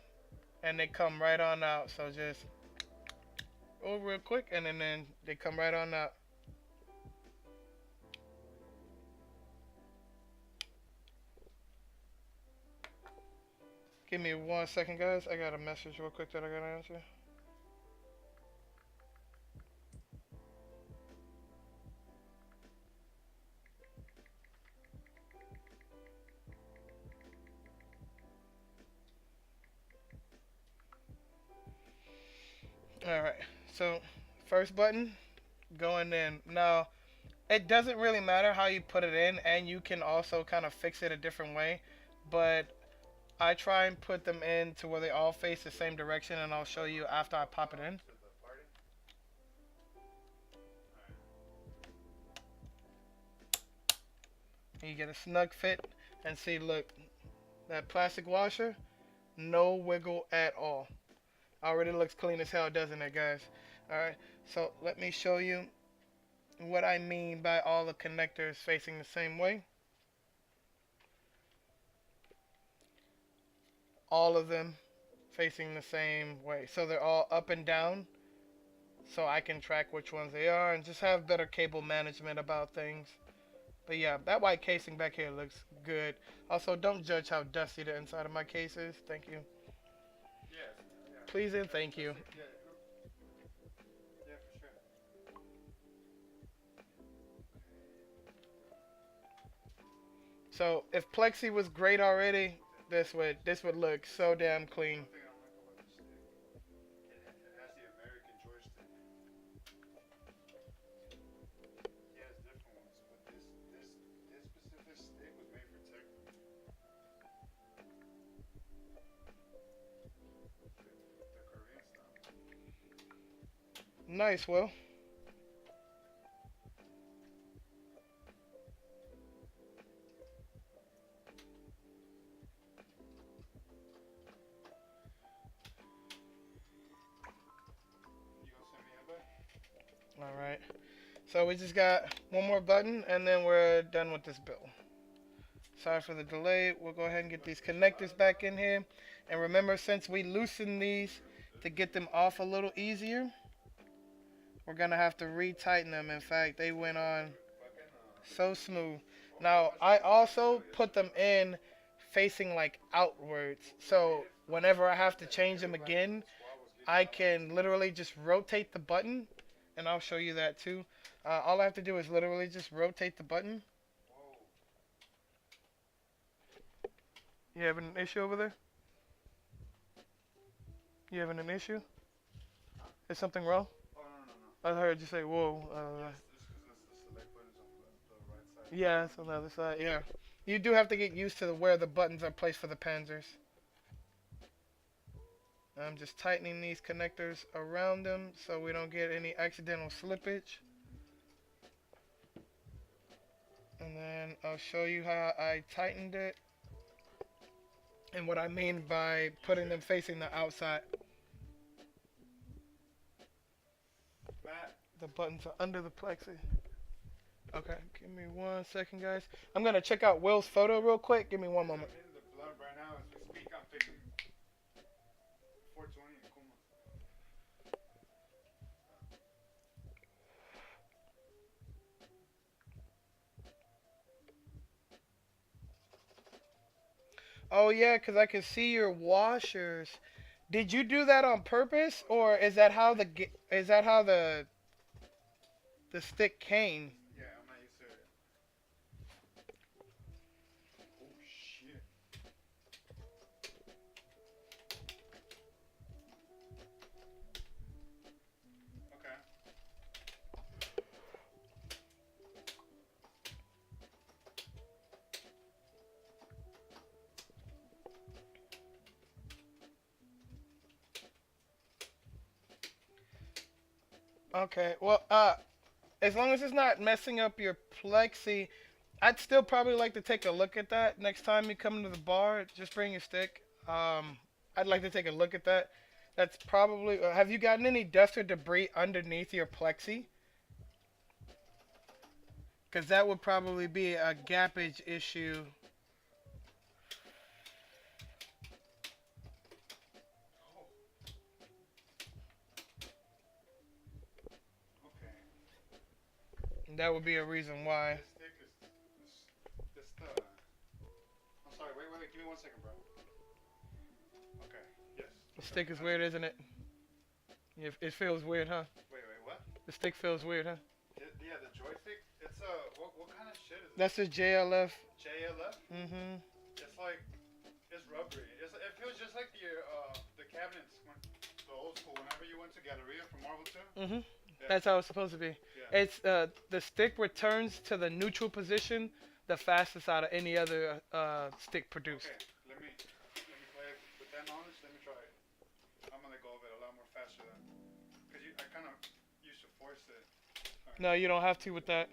and they come right on out. So just go real quick and then they come right on out. Give me 1 second, guys. I got a message real quick that I gotta answer. Alright, so first button going in. Now, it doesn't really matter how you put it in, and you can also kind of fix it a different way, but I try and put them in to where they all face the same direction, and I'll show you after I pop it in. To the party. You get a snug fit, and see, look, that plastic washer, no wiggle at all. Already looks clean as hell, doesn't it, guys? Alright, so let me show you what I mean by all the connectors facing the same way. All of them facing the same way. So they're all up and down, so I can track which ones they are and just have better cable management about things. But yeah, that white casing back here looks good. Also, don't judge how dusty the inside of my case is. Thank you. Yeah. Yeah. Please and thank you. Yeah. Yeah, for sure. So if Plexi was great already, this would look so damn clean. One thing I don't like about this stick, it has the American joystick. He has different ones, but this specific stick was made for tech. The Korean style. Nice, Will. So we just got one more button and then we're done with this build. Sorry for the delay. We'll go ahead and get these connectors back in here. And remember, since we loosened these to get them off a little easier, we're going to have to retighten them. In fact, they went on so smooth. Now, I also put them in facing like outwards. So whenever I have to change them again, I can literally just rotate the button. And I'll show you that too. All I have to do is literally just rotate the button. You having an issue over there? You having an issue? Is something wrong? Oh, no, no, no. I heard you say, whoa. Yes, it's because the select button is on the right side. Yeah, it's on the other side, yeah. You do have to get used to where the buttons are placed for the Panzers. I'm just tightening these connectors around them so we don't get any accidental slippage. And then I'll show you how I tightened it and what I mean by putting them facing the outside. The buttons are under the plexi. Okay, give me 1 second, guys. I'm gonna check out Will's photo real quick. Give me 1 moment. I'm hitting the blood right now as we speak. I'm fixing 420 in Kuma. Oh yeah, 'cause I can see your washers. Did you do that on purpose, or is that how the stick came? Yeah, I'm not used to it. Oh shit. Okay. Okay, well, as long as it's not messing up your plexi, I'd still probably like to take a look at that next time you come to the bar. Just bring your stick. I'd like to take a look at that. That's probably. Have you gotten any dust or debris underneath your plexi? Because that would probably be a gappage issue. Oh. Okay. That would be a reason why. This stick is this the. I'm sorry. Wait. Give me 1 second, bro. Okay. Yes. The stick is weird, isn't it? It feels weird, huh? Wait. What? The stick feels weird, huh? Yeah, the joystick. It's what kind of shit is it? That's a JLF. JLF. Mm-hmm. It's like it's rubbery. It feels just like the cabinets when the old school. Whenever you went to Galleria from Marvel 2. Mm-hmm. Yeah. That's how it's supposed to be. Yeah. It's the stick returns to the neutral position the fastest out of any other stick produced. Okay. Let me play it with that knowledge. Let me try it. I'm gonna go over it a lot more faster than because I kind of used to force it. Right. No, you don't have to with that.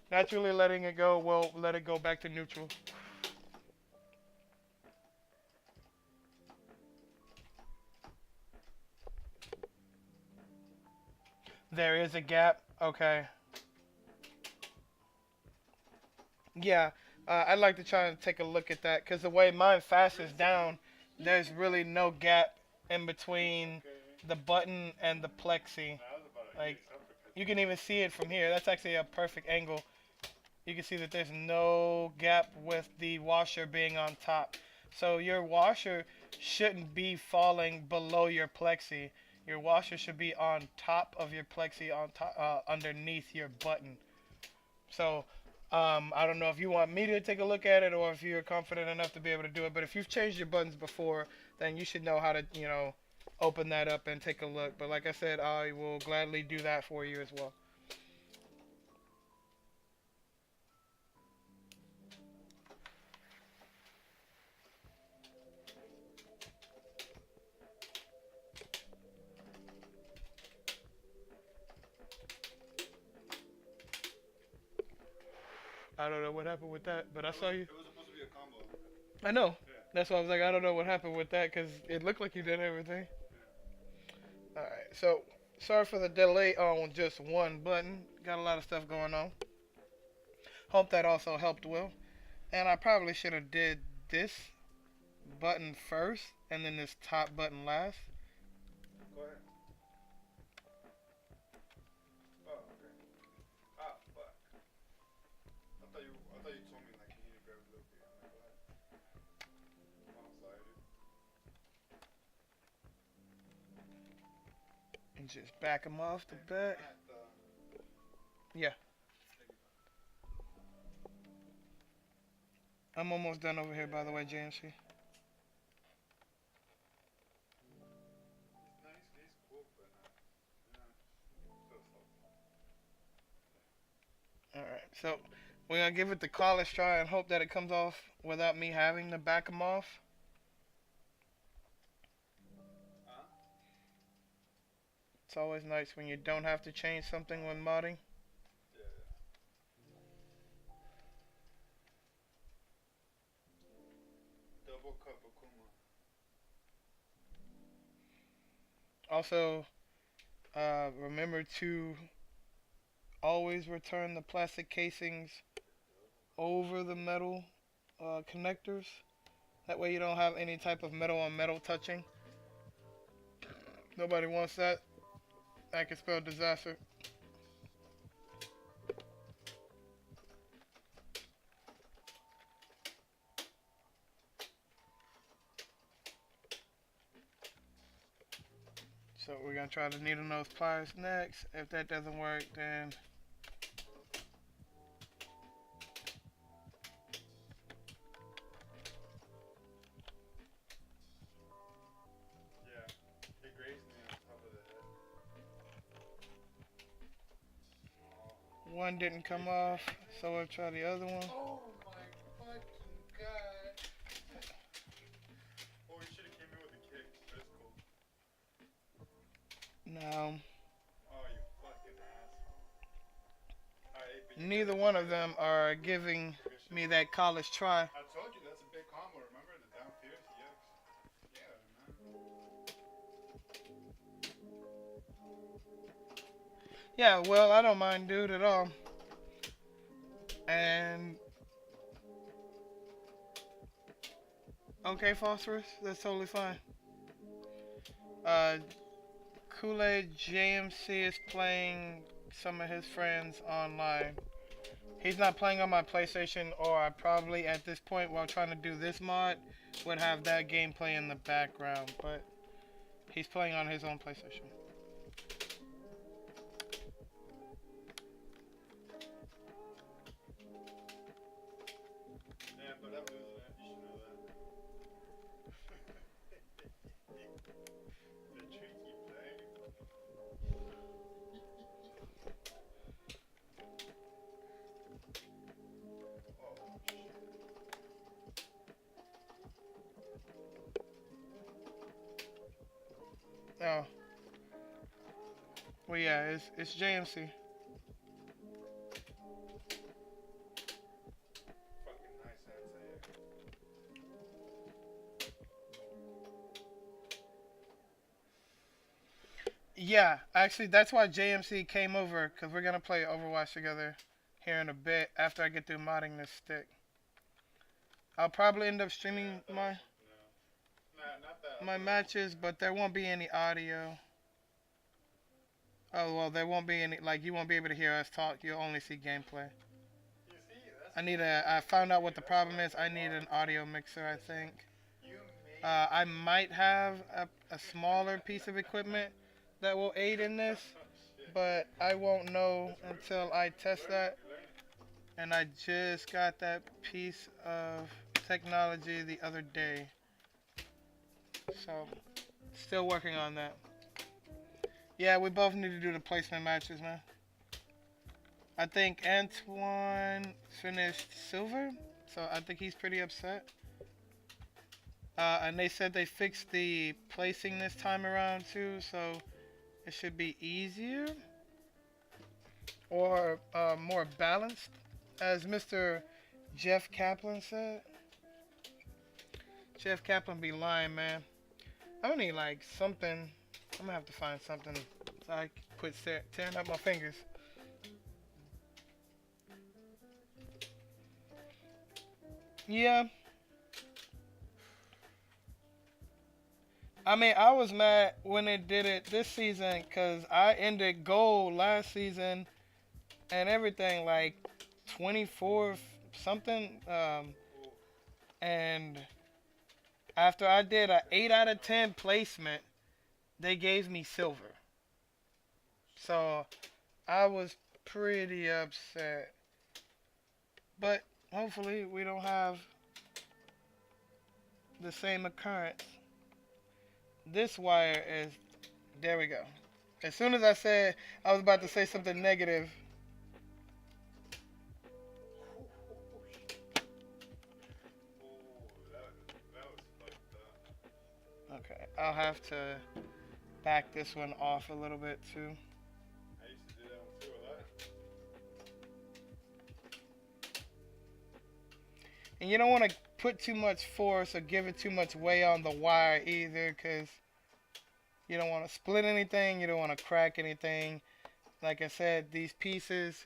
Naturally letting it go will let it go back to neutral. There is a gap. Okay. Yeah, I'd like to try and take a look at that because the way mine fasts down, there's really no gap in between the button and the plexi. That was about to Like, ease up because you can even see it from here. That's actually a perfect angle. You can see that there's no gap with the washer being on top. So your washer shouldn't be falling below your plexi. Your washer should be on top of your plexi, on top, underneath your button. So I don't know if you want me to take a look at it or if you're confident enough to be able to do it. But if you've changed your buttons before, then you should know how to, open that up and take a look. But like I said, I will gladly do that for you as well. I don't know what happened with that, but I saw you. it was supposed to be a combo. I know. Yeah. That's why I was like, I don't know what happened with that because it looked like you did everything. Alright, so sorry for the delay on just one button. got a lot of stuff going on. Hope that also helped Will. And I probably should have did this button first and then this top button last. Go ahead. Oh, okay. Ah, fuck. I thought you told me like you need to grab a little bit. I'm like, go ahead. I'm sorry, dude. And just back them off the back. Matt, Yeah. take your time. I'm almost done over here, by the way, JMC. He's nice, he's cool, but still salty. Alright, so we're going to give it the college try and hope that it comes off without me having to back them off. Huh? It's always nice when you don't have to change something when modding. Yeah. Double cup of Kuma. Also, remember to always return the plastic casings over the metal connectors. That way you don't have any type of metal on metal touching. Nobody wants that. That could spell disaster. So we're going to try the needle nose pliers next. If that doesn't work, then Yeah. He grazed me on top of the head. one didn't come off. So we'll try the other one. Oh my fucking god. Oh, you should have came in with a kick. That's cool. Now, Oh, you fucking asshole. Alright, but you neither gotta- one of them are giving me that college try. I told you that's a big combo, remember? The down fierce, yucks. Yeah, man. Yeah, well, I don't mind, dude, at all. And okay, Phosphorus, that's totally fine. Kool-Aid JMC is playing some of his friends online. He's not playing on my PlayStation, or I probably at this point while trying to do this mod would have that gameplay in the background, but he's playing on his own PlayStation. Yeah, but I'm losing it. You should know that. The tricky play. Oh, shit. Oh. Well, yeah, it's JMC. Fucking nice answer, Yeah, actually, that's why JMC came over, because we're going to play Overwatch together here in a bit after I get through modding this stick. I'll probably end up streaming Yeah, my no. Nah, not that. my matches, but there won't be any audio. Oh, well, there won't be any, like, you won't be able to hear us talk. You'll only see gameplay. You see, I found out what the problem is. I need an audio mixer, I think. you made I might have a smaller piece of equipment that will aid in this, shit. but I won't know until I test that. Learn. And I just got that piece of technology the other day. So, still working on that. Yeah, we both need to do the placement matches, man. I think Antoine finished silver, so I think he's pretty upset. And they said they fixed the placing this time around too, so it should be easier. Or more balanced, as Mr. Jeff Kaplan said. Jeff Kaplan be lying, man. I need like something. I'm gonna have to find something so I can quit tearing up my fingers. Yeah. I mean, I was mad when it did it this season because I ended gold last season and everything like 24th something. Ooh, And after I did a 8 out of 10 placement, they gave me silver. So I was pretty upset. But hopefully we don't have the same occurrence. This wire is, there we go. As soon as I said I was about to say something negative, that was fucked up. okay, I'll have to back this one off a little bit too. I used to do that one too a lot. And you don't want to put too much force or give it too much weight on the wire either because you don't want to split anything, you don't want to crack anything. Like I said, these pieces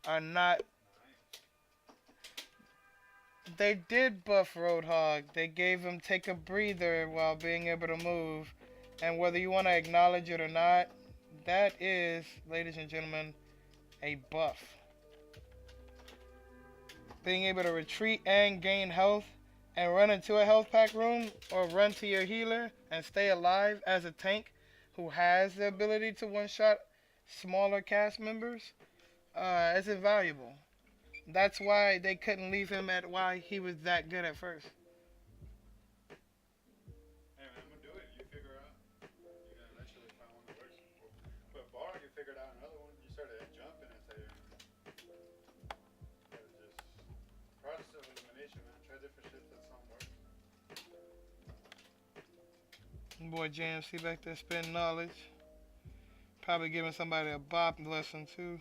are not. Nice. They did buff Roadhog. They gave him take a breather while being able to move. And whether you want to acknowledge it or not, that is, ladies and gentlemen, a buff. Being able to retreat and gain health and run into a health pack room or run to your healer and stay alive as a tank who has the ability to one-shot smaller cast members is invaluable. That's why they couldn't leave him at why he was that good at first. Hey man, I'm gonna do it. You figure out. You're gonna eventually find one that works. But bar, you figured out another one. You started jumping and say, gotta just process of elimination, man. Try different shit that some work. Boy, JMC back there spitting knowledge. Probably giving somebody a bop lesson too.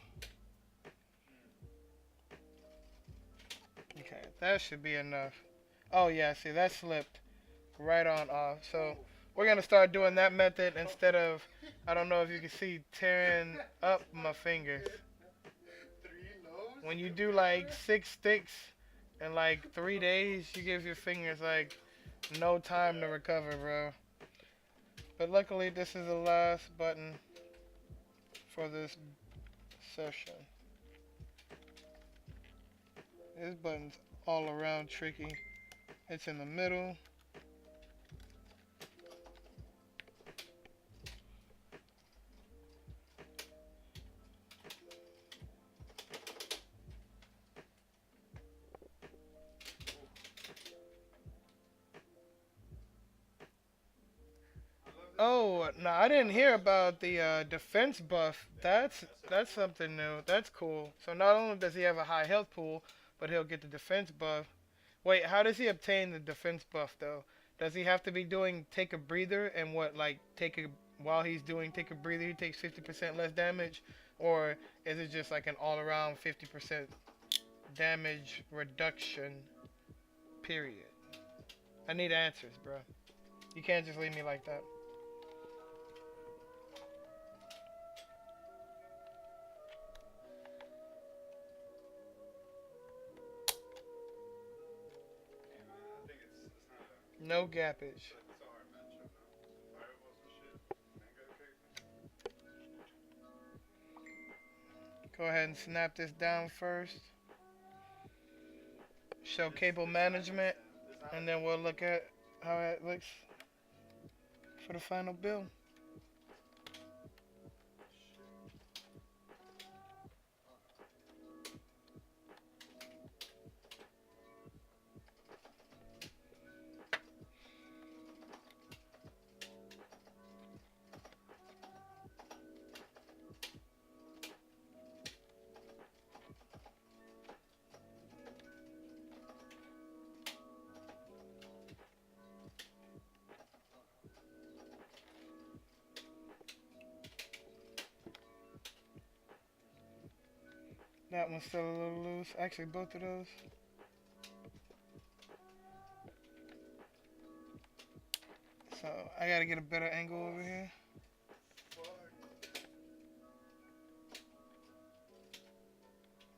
Okay, that should be enough. Oh yeah, see that slipped right on off. So we're gonna start doing that method instead of, I don't know if you can see, tearing up my fingers. 3 lows? When you do like 6 sticks in like 3 days, you give your fingers like no time to recover, bro. But luckily, this is the last button for this session. This button's all around tricky. It's in the middle. Oh, no, I didn't hear about the defense buff. That's something new. That's cool. So not only does he have a high health pool, but he'll get the defense buff. Wait, how does he obtain the defense buff though? Does he have to be doing take a breather and what like take a while he's doing take a breather he takes 50% less damage, or is it just like an all around 50% damage reduction? Period. I need answers, bro. You can't just leave me like that. Hey man, I think it's not a. No gappage. It's a hard matchup now. Some fireballs and shit. Manga character. Go ahead and snap this down first. Show cable management, and then we'll look at how it looks for the final build. That one's still a little loose. Actually, both of those. So I gotta get a better angle over here.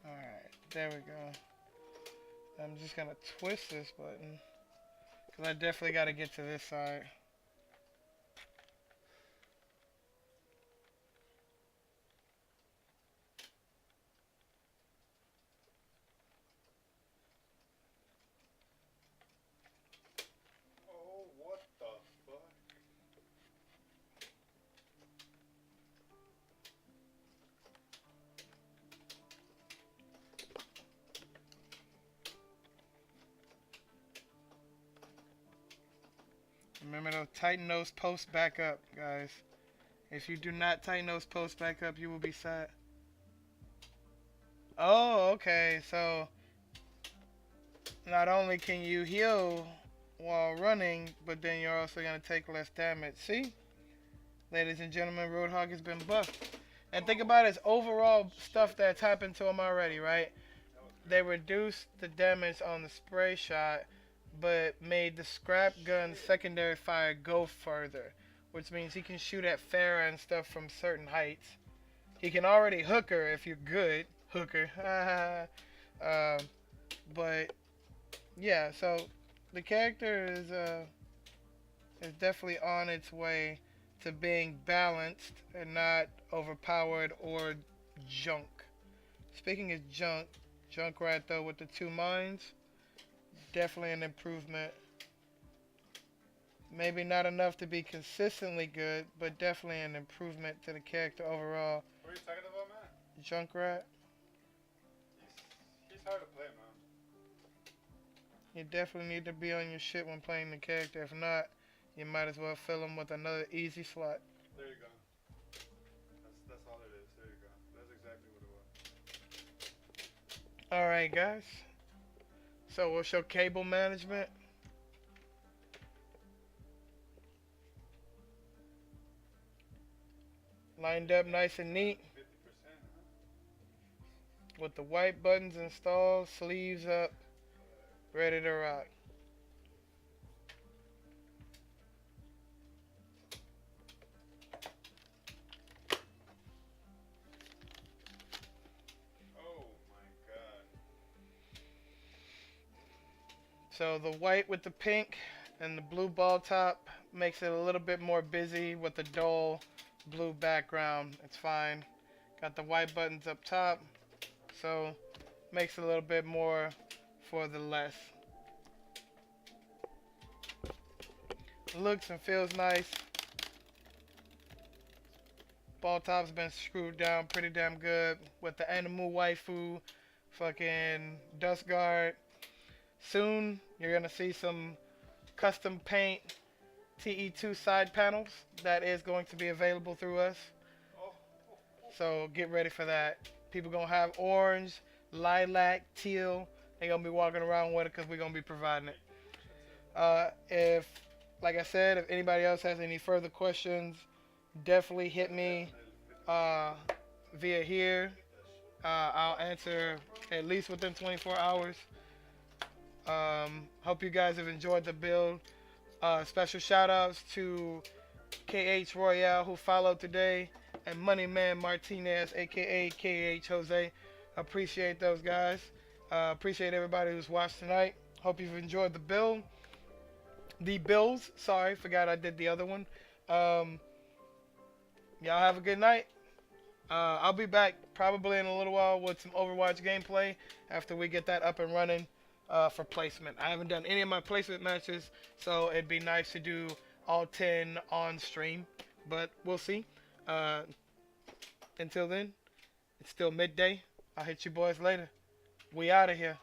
Alright, there we go. I'm just gonna twist this button because I definitely got to get to this side. Oh, what the fuck? Remember to tighten those posts back up, guys. If you do not tighten those posts back up, you will be sad. Oh, okay. So not only can you heal while running, but then you're also going to take less damage. See? Ladies and gentlemen, Roadhog has been buffed. And think about his overall stuff that's happened to him already, right? They reduced the damage on the spray shot, but made the scrap gun secondary fire go further, which means he can shoot at Farah and stuff from certain heights. He can already hook her if you're good. Hooker. But yeah, so the character is definitely on its way to being balanced and not overpowered or junk. Speaking of junk, Junkrat though with the 2 mines, definitely an improvement. Maybe not enough to be consistently good, but definitely an improvement to the character overall. What are you talking about, man? Junkrat, He's hard to play, man. you definitely need to be on your shit when playing the character. If not, you might as well fill him with another easy slot. There you go. That's all it is. There you go. That's exactly what it was. Alright, guys. So we'll show cable management. Lined up nice and neat. 50%, huh? With the white buttons installed, sleeves up, ready to rock. Oh my god. So the white with the pink and the blue ball top makes it a little bit more busy with the dull blue background. It's fine. Got the white buttons up top, so makes it a little bit more for the less. Looks and feels nice. Ball top's been screwed down pretty damn good with the animal waifu fucking dust guard. Soon you're gonna see some custom paint TE2 side panels that is going to be available through us. So get ready for that. People gonna have orange, lilac, teal. They gonna be walking around with it because we're gonna be providing it. If, like I said, if anybody else has any further questions, definitely hit me via here. I'll answer at least within 24 hours. Hope you guys have enjoyed the build. Special shout outs to KH Royale who followed today, and Moneyman Martinez aka KH Jose. Appreciate those guys. Appreciate everybody who's watched tonight. Hope you've enjoyed the build. The builds, sorry, forgot I did the other one. Y'all have a good night. I'll be back probably in a little while with some Overwatch gameplay after we get that up and running for placement. I haven't done any of my placement matches, so it'd be nice to do all 10 on stream, but we'll see. Until then, it's still midday. I'll hit you boys later. We out of here.